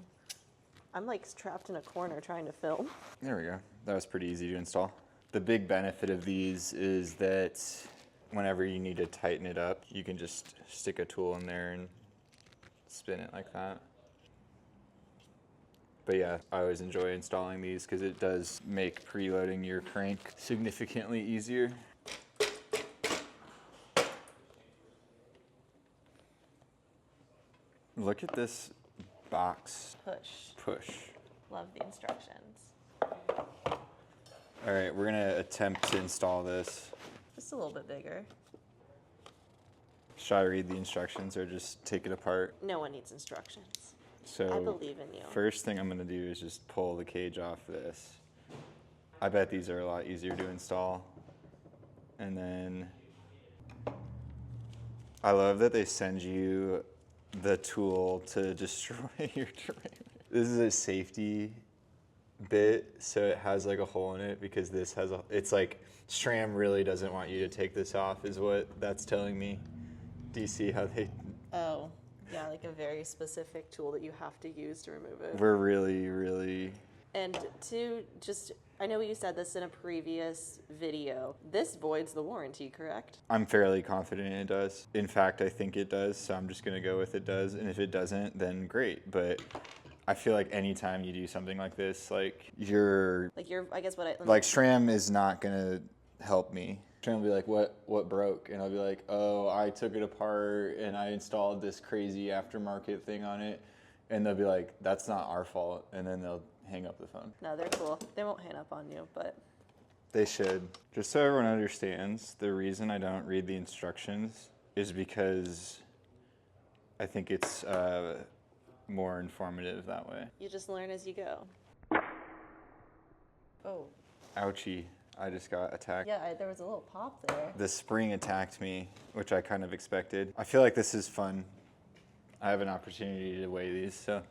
I'm like trapped in a corner trying to film. There we go. That was pretty easy to install. The big benefit of these is that whenever you need to tighten it up, you can just stick a tool in there and spin it like that. But yeah, I always enjoy installing these because it does make preloading your crank significantly easier. Look at this box. Push. Love the instructions. All right, we're gonna attempt to install this. Just a little bit bigger. Should I read the instructions or just take it apart? No one needs instructions. So I believe in you. First thing I'm gonna do is just pull the cage off this. I bet these are a lot easier to install. And then I love that they send you the tool to destroy your derailleur. This is a safety bit, so it has like a hole in it because this has it's like Shram really doesn't want you to take this off is what that's telling me. Do you see how they... Oh, yeah, like a very specific tool that you have to use to remove it. We're really... And to just, I know you said this in a previous video, this voids the warranty, correct? I'm fairly confident it does. In fact, I think it does, so I'm just gonna go with it does, and if it doesn't, then great. But I feel like anytime you do something like this, like I guess what I... Like Shram is not gonna help me. Shram will be like, what broke? And I'll be like, oh, I took it apart and I installed this crazy aftermarket thing on it. And they'll be like, that's not our fault. And then they'll hang up the phone. No, they're cool. They won't hang up on you, but... They should. Just so everyone understands, the reason I don't read the instructions is because I think it's more informative that way. You just learn as you go. Oh. Ouchie. I just got attacked. Yeah, there was a little pop there. The spring attacked me, which I kind of expected. I feel like this is fun. I have an opportunity to weigh these, so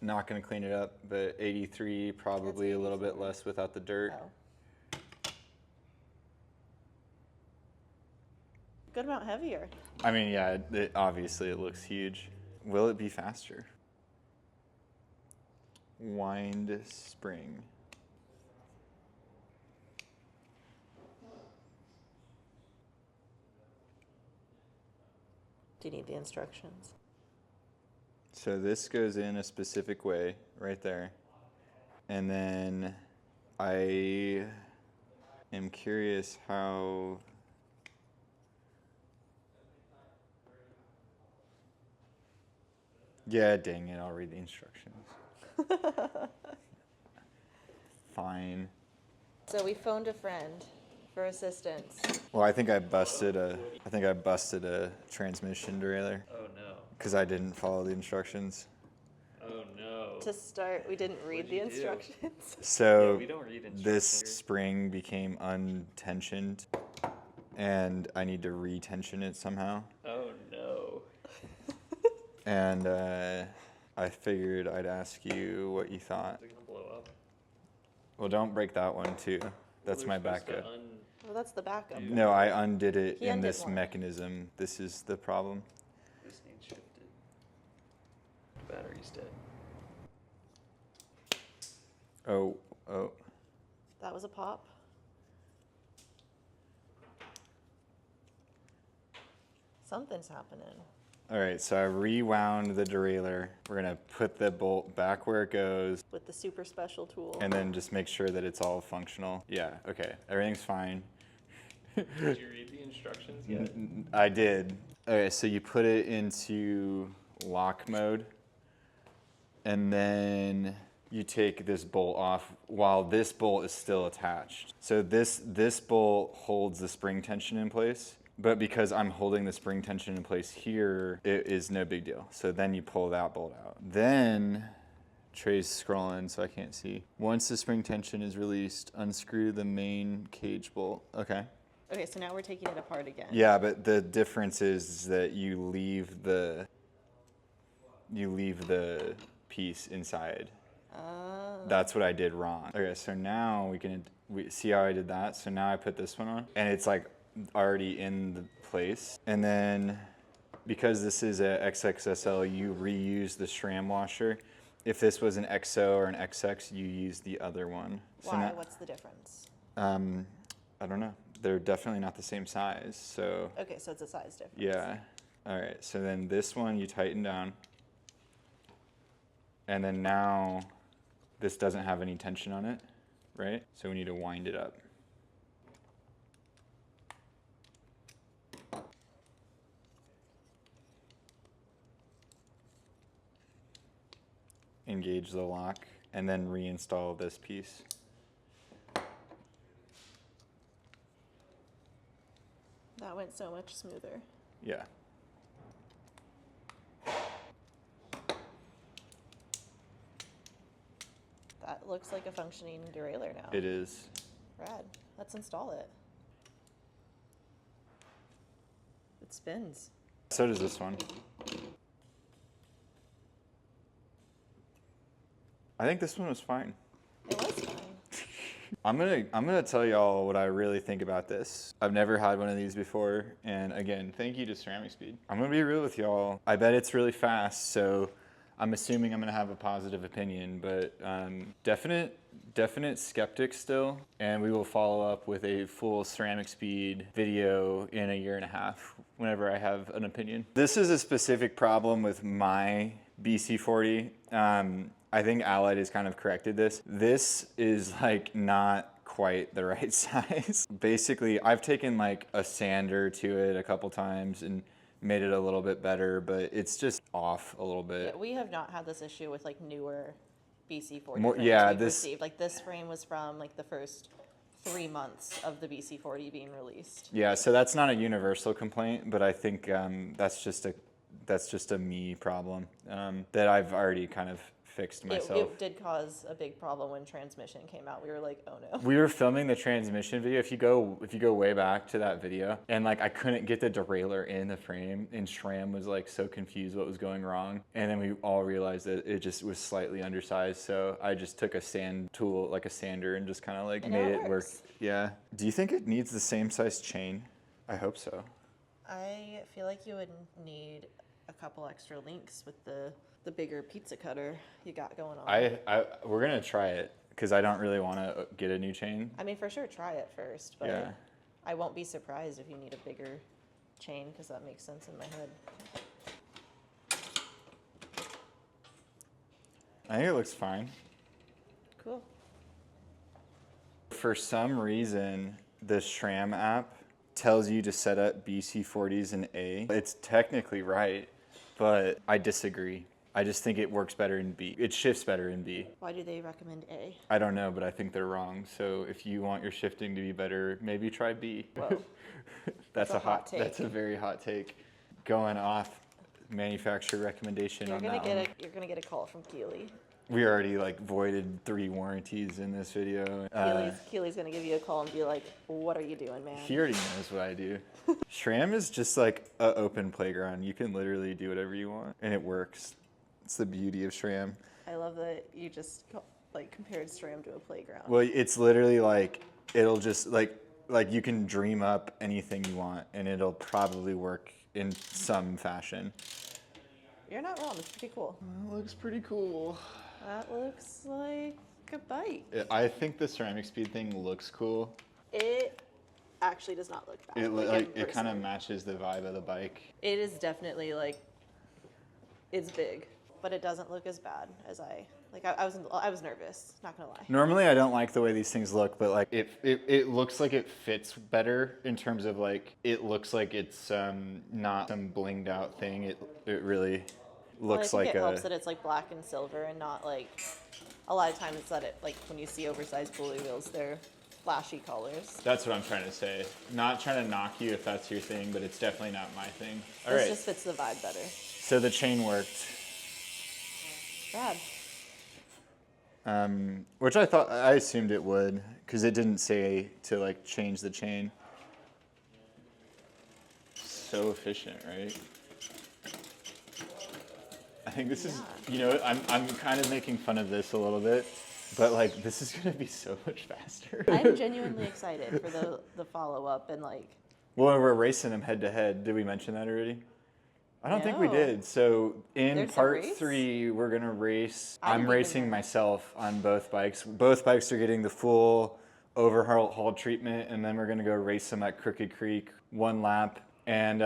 not gonna clean it up, but 83, probably a little bit less without the dirt. Oh. Good amount heavier. I mean, yeah, obviously it looks huge. Will it be faster? Wind spring. Do you need the instructions? So this goes in a specific way right there. And then I am curious how. Yeah, dang it, I'll read the instructions. Fine. So we phoned a friend for assistance. Well, I think I busted a transmission derailleur Oh no. because I didn't follow the instructions. Oh no. To start, we didn't read What'd the you do? instructions. So Yeah, we don't read this instructions. spring became untensioned, and I need to retension it somehow. Oh no. And I figured I'd ask you what you thought. Is it gonna blow up? Well, don't break that one too. That's Well, my they're supposed to backup. Well, that's the backup. No, I undid it He in undid this one. mechanism. This is the problem. This needs shifted. The battery's dead. Oh. That was a pop. Something's happening. All right, so I rewound the derailleur. We're gonna put the bolt back where it goes, With the super special tool. and then just make sure that it's all functional. Yeah, okay, everything's fine. Did you read the instructions yet? I did. Okay, so you put it into lock mode, and then you take this bolt off while this bolt is still attached. So this bolt holds the spring tension in place, but because I'm holding the spring tension in place here, it is no big deal. So then you pull that bolt out. Then, Trey's scrolling so I can't see. Once the spring tension is released, unscrew the main cage bolt. Okay. Okay, so now we're taking it apart again. Yeah, but the difference is that you leave the piece inside. That's what I did wrong. Okay, so now we see how I did that. So now I put this one on, and it's like already in the place. And then because this is a XXSL, you reuse the Shram washer. If this was an XO or an XX, you use the other one. So Why? now- What's the difference? I don't know. They're definitely not the same size. So Okay, so it's a size difference. yeah. All right. So then this one you tighten down. And then now this doesn't have any tension on it, right? So we need to wind it up. Engage the lock and then reinstall this piece. That went so much smoother. Yeah. That looks like a functioning derailleur now. It is. Rad. Let's install it. It spins. So does this one. I think this one was fine. It was fine. I'm gonna tell y'all what I really think about this. I've never had one of these before, and again, thank you to CeramicSpeed. I'm gonna be real with y'all. I bet it's really fast, so I'm assuming I'm gonna have a positive opinion, but definite skeptic still. And we will follow up with a full CeramicSpeed video in a year and a half whenever I have an opinion. This is a specific problem with my BC40. I think Allied has kind of corrected this. This is like not quite the right size. Basically, I've taken like a sander to it a couple times and made it a little bit better, but it's just off a little bit. Yeah, we have not had this issue with like newer BC40 More- frames yeah, we've this- received. Like this frame was from like the first 3 months of the BC40 being released. Yeah, so that's not a universal complaint, but I think that's just a me problem that I've already kind of fixed myself. It did cause a big problem when transmission came out. We were like, oh no. We were filming the transmission video. If you go way back to that video, and like I couldn't get the derailleur in the frame, and Shram was like so confused what was going wrong, and then we all realized that it just was slightly undersized. So I just took a sand tool, like a sander, and just kind of like And made now it it work. works. Yeah. Do you think it needs the same size chain? I hope so. I feel like you would need a couple extra links with the bigger pizza cutter you got going on. We're gonna try it because I don't really want to get a new chain. I mean, for sure, try it first, but Yeah. I won't be surprised if you need a bigger chain because that makes sense in my head. I think it looks fine. Cool. for some reason, the Shram app tells you to set up BC40s in A. It's technically right, but I disagree. I just think it works better in B. It shifts better in B. Why do they recommend A? I don't know, but I think they're wrong. So if you want your shifting to be better, maybe try B. Whoa. That's a hot take. That's a very hot take. Going off manufacturer recommendation You're on gonna that get one. you're gonna get a call from Keely. We already like voided 3 warranties in this video. Keely's gonna give you a call and be like, "What are you doing, man?" He already knows what I do. Shram is just like an open playground. You can literally do whatever you want, and it works. It's the beauty of Shram. I love that you just like compared Shram to a playground. Well, it's literally like it'll just like you can dream up anything you want, and it'll probably work in some fashion. You're not wrong. It's pretty cool. It looks pretty cool. That looks like a bike. I think the CeramicSpeed thing looks cool. It actually does not look bad. It kind of matches the vibe of the bike. It is definitely like, it's big, but it doesn't look as bad as I was nervous, not gonna lie. Normally I don't like the way these things look, but like it looks like it fits better in terms of like it looks like it's not some blinged out thing. It really looks well, I like think it helps that it's like black and silver and not like a lot of times it's that it like when you see oversized pulley wheels, they're flashy colors. That's what I'm trying to say. Not trying to knock you if that's your thing, but it's definitely not my thing. All This right. just fits the vibe better. So the chain worked. Rad. Which I assumed it would, because it didn't say to like change the chain. So efficient, right? I think this is, I'm kind of making fun of this a little bit, but like this is gonna be so much faster. I'm genuinely excited for the follow up and like. Well, we're racing them head to head. Did we mention that already? I don't think we No. did. So in There's a part race? 3, we're gonna race. I I'm didn't even racing know. myself on both bikes. Both bikes are getting the full overhaul treatment, and then we're gonna go race them at Crooked Creek 1 lap. And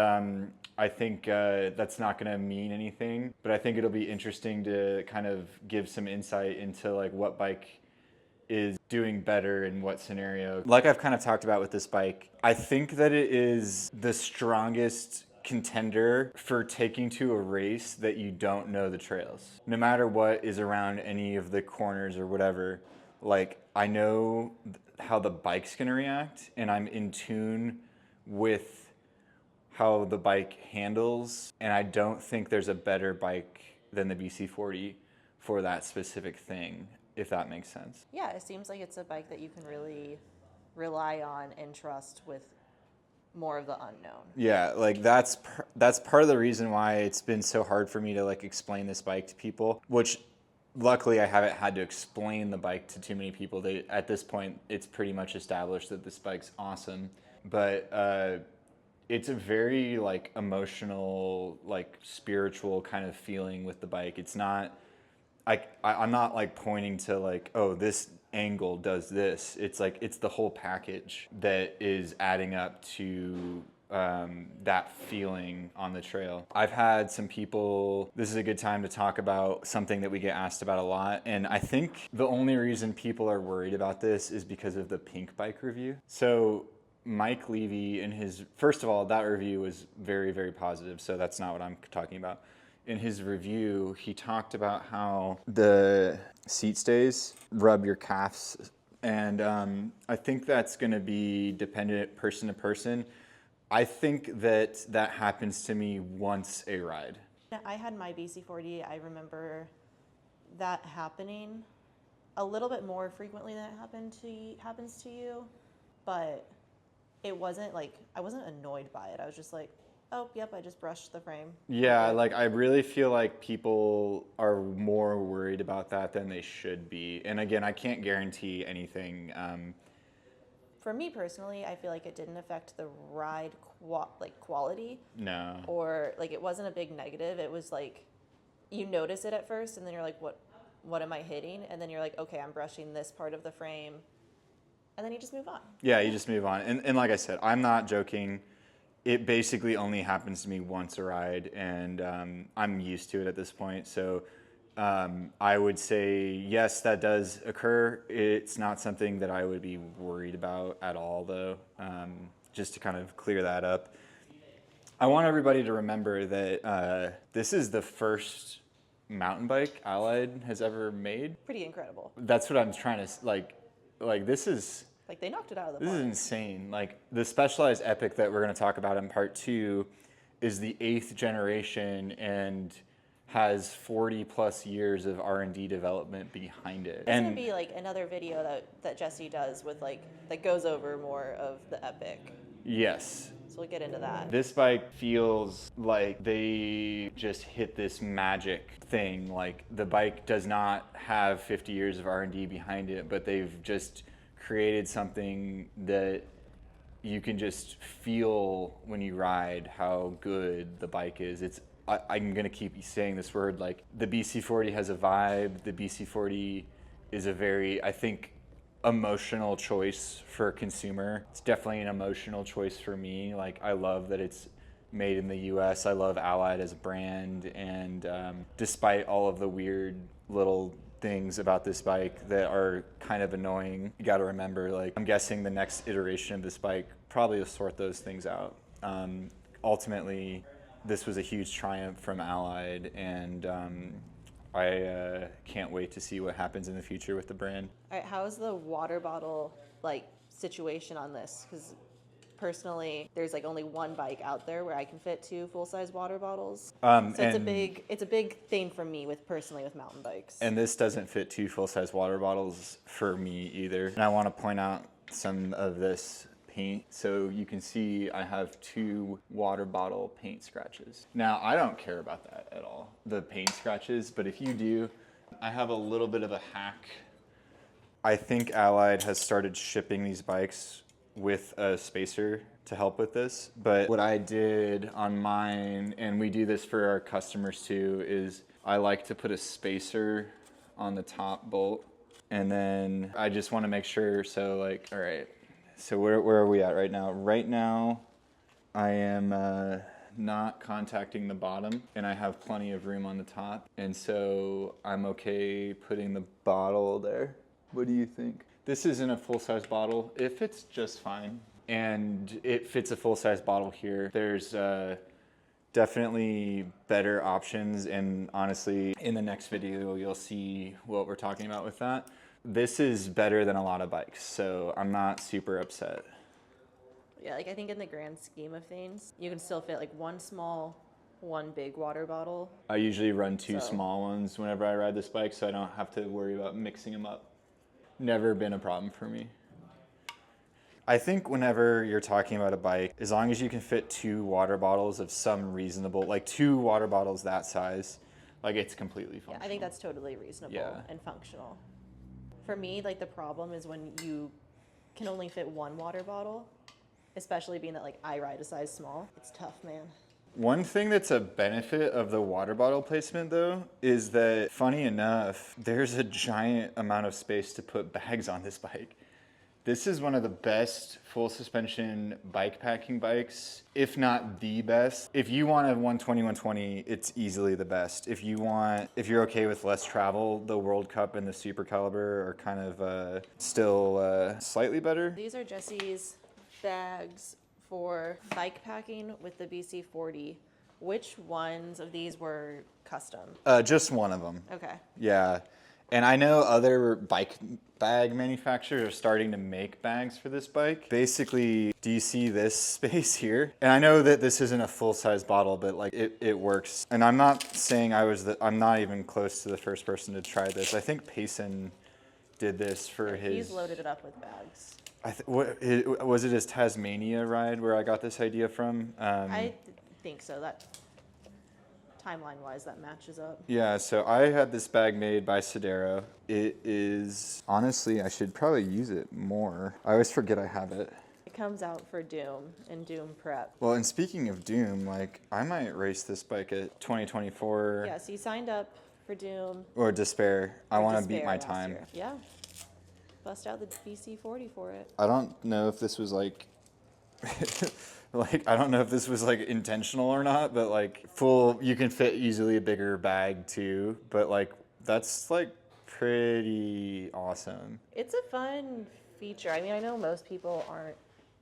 I think that's not gonna mean anything, but I think it'll be interesting to kind of give some insight into like what bike is doing better in what scenario. Like I've kind of talked about with this bike, I think that it is the strongest contender for taking to a race that you don't know the trails. No matter what is around any of the corners or whatever, like I know how the bike's gonna react and I'm in tune with how the bike handles, and I don't think there's a better bike than the BC40 for that specific thing, if that makes sense. Yeah, it seems like it's a bike that you can really rely on and trust with more of the unknown. Yeah, like that's part of the reason why it's been so hard for me to like explain this bike to people, which luckily I haven't had to explain the bike to too many people. At this point, it's pretty much established that this bike's awesome, but it's a very like emotional, like spiritual kind of feeling with the bike. It's not, I'm not like pointing to like, oh, this angle does this. It's like, it's the whole package that is adding up to that feeling on the trail. I've had some people, this is a good time to talk about something that we get asked about a lot. And I think the only reason people are worried about this is because of the pink bike review. So Mike Levy in his, first of all, that review was very, very positive. So that's not what I'm talking about. In his review, he talked about how the seat stays rub your calves. And I think that's gonna be dependent person to person. I think that happens to me once a ride. I had my BC40. I remember that happening a little bit more frequently than it happens to you, but it wasn't like, I wasn't annoyed by it. I was just like, oh, yep, I just brushed the frame. Yeah, Okay. like I really feel like people are more worried about that than they should be. And again, I can't guarantee anything. For me personally, I feel like it didn't affect the ride quality, No. or like it wasn't a big negative. It was like you notice it at first, and then you're like, what am I hitting? And then you're like, okay, I'm brushing this part of the frame, and then you just move on. Yeah, you just move on. And like I said, I'm not joking. It basically only happens to me once a ride, and I'm used to it at this point. So I would say, yes, that does occur. It's not something that I would be worried about at all, though, just to kind of clear that up. I want everybody to remember that this is the first mountain bike Allied has ever made. Pretty incredible. That's what I'm trying to, this is... Like, they knocked it out of the This park. is insane. Like, the Specialized Epic that we're going to talk about in part 2 is the 8th generation and has 40 plus years of R&D development behind it. It's going to be like another video that Jesse does with like, that goes over more of the Epic. Yes. So we'll get into that. This bike feels like they just hit this magic thing. Like, the bike does not have 50 years of R&D behind it, but they've just created something that you can just feel when you ride how good the bike is. I'm gonna keep saying this word, like, the BC40 has a vibe. The BC40 is a very, I think, emotional choice for a consumer. It's definitely an emotional choice for me. Like, I love that it's made in the US. I love Allied as a brand, and despite all of the weird little things about this bike that are kind of annoying, you got to remember, like, I'm guessing the next iteration of this bike probably will sort those things out. Ultimately, this was a huge triumph from Allied, and I can't wait to see what happens in the future with the brand. All right, how's the water bottle like situation on this? Because personally, there's like only one bike out there where I can fit 2 full-size water bottles. So it's a big thing for me with mountain bikes. And this doesn't fit 2 full-size water bottles for me either. And I want to point out some of this paint. So you can see I have 2 water bottle paint scratches. Now, I don't care about that at all, the paint scratches, but if you do, I have a little bit of a hack. I think Allied has started shipping these bikes with a spacer to help with this. But what I did on mine, and we do this for our customers too, is I like to put a spacer on the top bolt. And then I just want to make sure, so like, all right, so where are we at right now? Right now, I am not contacting the bottom, and I have plenty of room on the top. And so I'm okay putting the bottle there. What do you think? This isn't a full-size bottle. It fits just fine. And it fits a full-size bottle here. There's definitely better options, and honestly, in the next video, you'll see what we're talking about with that. This is better than a lot of bikes, so I'm not super upset. Yeah, like I think in the grand scheme of things, you can still fit like 1 small, 1 big water bottle. I usually run 2 So- small ones whenever I ride this bike, so I don't have to worry about mixing them up. Never been a problem for me. I think whenever you're talking about a bike, as long as you can fit 2 water bottles of some reasonable, like 2 water bottles that size, like it's completely functional. Yeah, I think that's totally reasonable Yeah. and functional. For me, like the problem is when you can only fit 1 water bottle, especially being that like I ride a size small. It's tough, man. One thing that's a benefit of the water bottle placement, though, is that, funny enough, there's a giant amount of space to put bags on this bike. This is one of the best full suspension bike packing bikes, if not the best. If you want a 120, 120, it's easily the best. If you're okay with less travel, the World Cup and the Super Caliber are kind of still slightly better. These are Jesse's bags for bike packing with the BC40. Which ones of these were custom? Just one of them. Okay. Yeah. And I know other bike bag manufacturers are starting to make bags for this bike. Basically, do you see this space here? And I know that this isn't a full-size bottle, but like it works. And I'm not saying I'm not even close to the first person to try this. I think Payson did this for his... He's loaded it up with bags. Was it his Tasmania ride where I got this idea from? I think so. That timeline-wise, that matches up. Yeah, so I had this bag made by Cedero. It is, honestly, I should probably use it more. I always forget I have it. It comes out for Doom and Doom Prep. Well, and speaking of Doom, like, I might race this bike at 2024 Yeah, so you signed up for Doom. or Despair. I or want to beat Despair my last time. year. Yeah. Bust out the BC40 for it. I don't know if this was like, I don't know if this was like intentional or not, but like you can fit easily a bigger bag too. But like That's like pretty awesome. It's a fun feature. I mean, I know most people aren't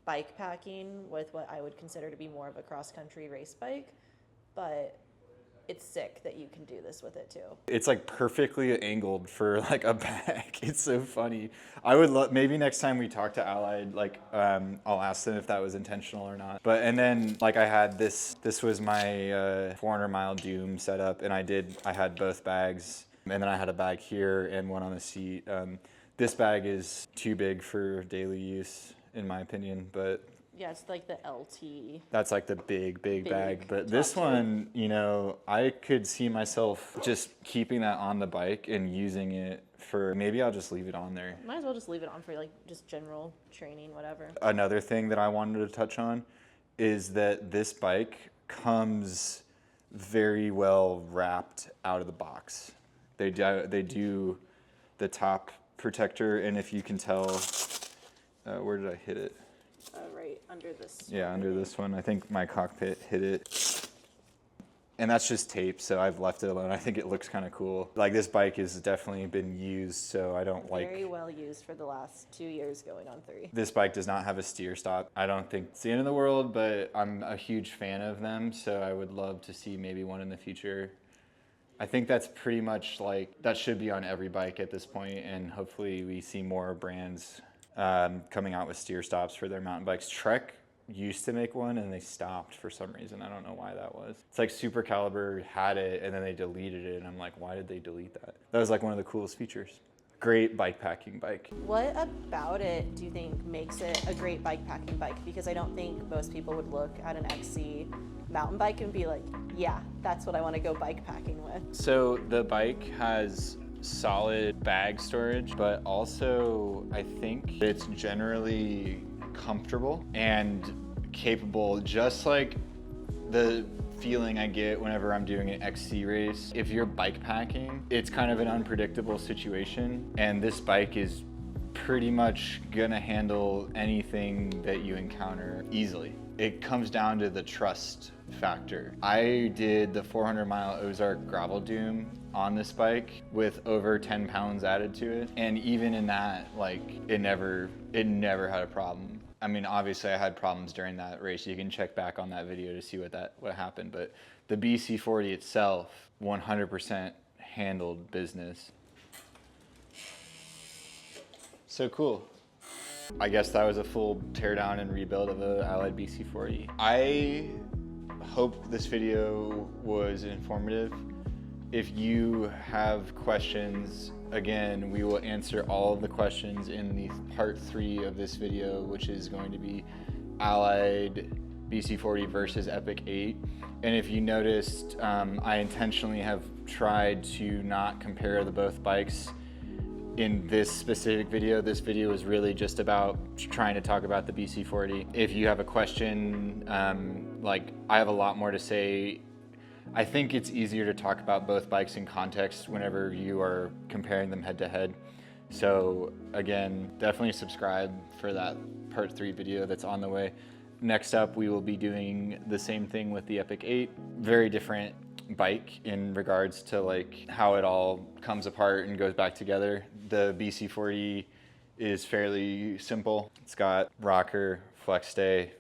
bike packing with what I would consider to be more of a cross-country race bike, but it's sick that you can do this with it too. It's like perfectly angled for like a bag. It's so funny. I would love, maybe next time we talk to Allied, like I'll ask them if that was intentional or not. But and then like I had this was my 400 mile Doom setup, and I had both bags, and then I had a bag here and one on the seat. This bag is too big for daily use in my opinion, but Yeah, it's like the LT. that's like the big bag. But this top one, you know, I could see myself just keeping that on the bike and using it for, maybe I'll just leave it on there. Might as well just leave it on for like just general training, whatever. Another thing that I wanted to touch on is that this bike comes very well wrapped out of the box. They do the top protector, and if you can tell, where did I hit it? Right under this. Yeah, under this one. I think my cockpit hit it. And that's just tape, so I've left it alone. I think it looks kind of cool. Like, this bike has definitely been used, so I don't like... Very well used for the last 2 years going on 3. This bike does not have a steer stop. I don't think it's the end of the world, but I'm a huge fan of them, so I would love to see maybe one in the future. I think that's pretty much like, that should be on every bike at this point, and hopefully we see more brands coming out with steer stops for their mountain bikes. Trek used to make one and they stopped for some reason. I don't know why that was. It's like Super Caliber had it and then they deleted it, and I'm like, why did they delete that? That was like one of the coolest features. Great bike packing bike. What about it do you think makes it a great bike packing bike? Because I don't think most people would look at an XC mountain bike and be like, yeah, that's what I want to go bike packing with. So the bike has solid bag storage, but also I think it's generally comfortable and capable, just like the feeling I get whenever I'm doing an XC race. If you're bike packing, it's kind of an unpredictable situation, and this bike is pretty much gonna handle anything that you encounter easily. It comes down to the trust factor. I did the 400 mile Ozark gravel doom on this bike with over 10 pounds added to it, and even in that, like, it never had a problem. I mean, obviously I had problems during that race. You can check back on that video to see what happened, but the BC40 itself 100% handled business. So cool. I guess that was a full teardown and rebuild of the Allied BC40. I hope this video was informative. If you have questions, again, we will answer all of the questions in the part 3 of this video, which is going to be Allied BC40 versus Epic 8. And if you noticed, I intentionally have tried to not compare the both bikes in this specific video. This video is really just about trying to talk about the BC40. If you have a question, like, I have a lot more to say. I think it's easier to talk about both bikes in context whenever you are comparing them head to head. So again, definitely subscribe for that part 3 video that's on the way. Next up, we will be doing the same thing with the Epic 8. Very different bike in regards to like how it all comes apart and goes back together. The BC40 is fairly simple. It's got rocker, flex stay,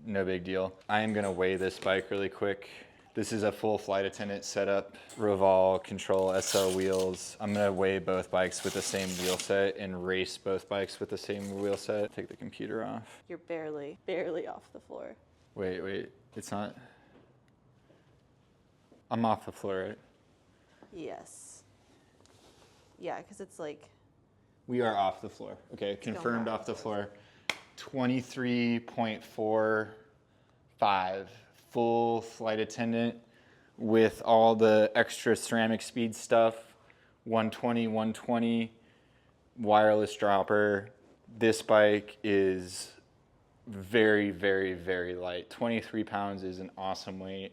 no big deal. I am gonna weigh this bike really quick. This is a full flight attendant setup, Roval Control SL wheels. I'm gonna weigh both bikes with the same wheel set and race both bikes with the same wheel set. Take the computer off. You're barely off the floor. Wait, it's not. I'm off the floor, right? Yes. Yeah, because it's like... We are off the floor. Okay, confirmed off the floor. 23.45. Full flight attendant with all the extra CeramicSpeed stuff. 120, wireless dropper. This bike is very, very, very light. 23 pounds is an awesome weight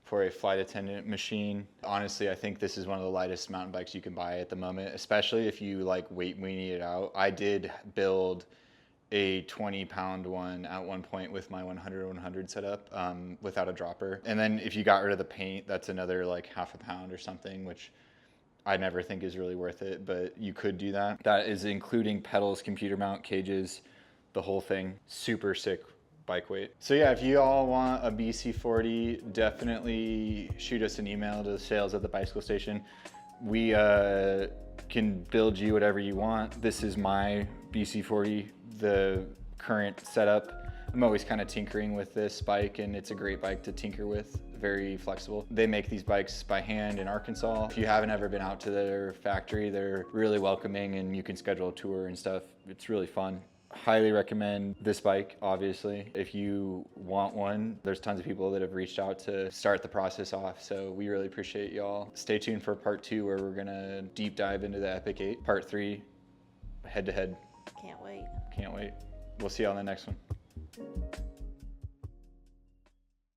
for a flight attendant machine. Honestly, I think this is one of the lightest mountain bikes you can buy at the moment, especially if you like weight weenie it out. I did build a 20-pound one at one point with my 100 setup without a dropper. And then if you got rid of the paint, that's another like half a pound or something, which I never think is really worth it, but you could do that. That is including pedals, computer mount, cages, the whole thing. Super sick bike weight. So yeah, if you all want a BC40, definitely shoot us an email to sales at the bicycle station. We can build you whatever you want. This is my BC40, the current setup. I'm always kind of tinkering with this bike, and it's a great bike to tinker with, very flexible. They make these bikes by hand in Arkansas. If you haven't ever been out to their factory, they're really welcoming and you can schedule a tour and stuff. It's really fun. Highly recommend this bike, obviously. If you want one, there's tons of people that have reached out to start the process off, so we really appreciate y'all. Stay tuned for part 2 where we're gonna deep dive into the Epic 8. Part 3, head to head. Can't wait. Can't wait. We'll see y'all in the next one.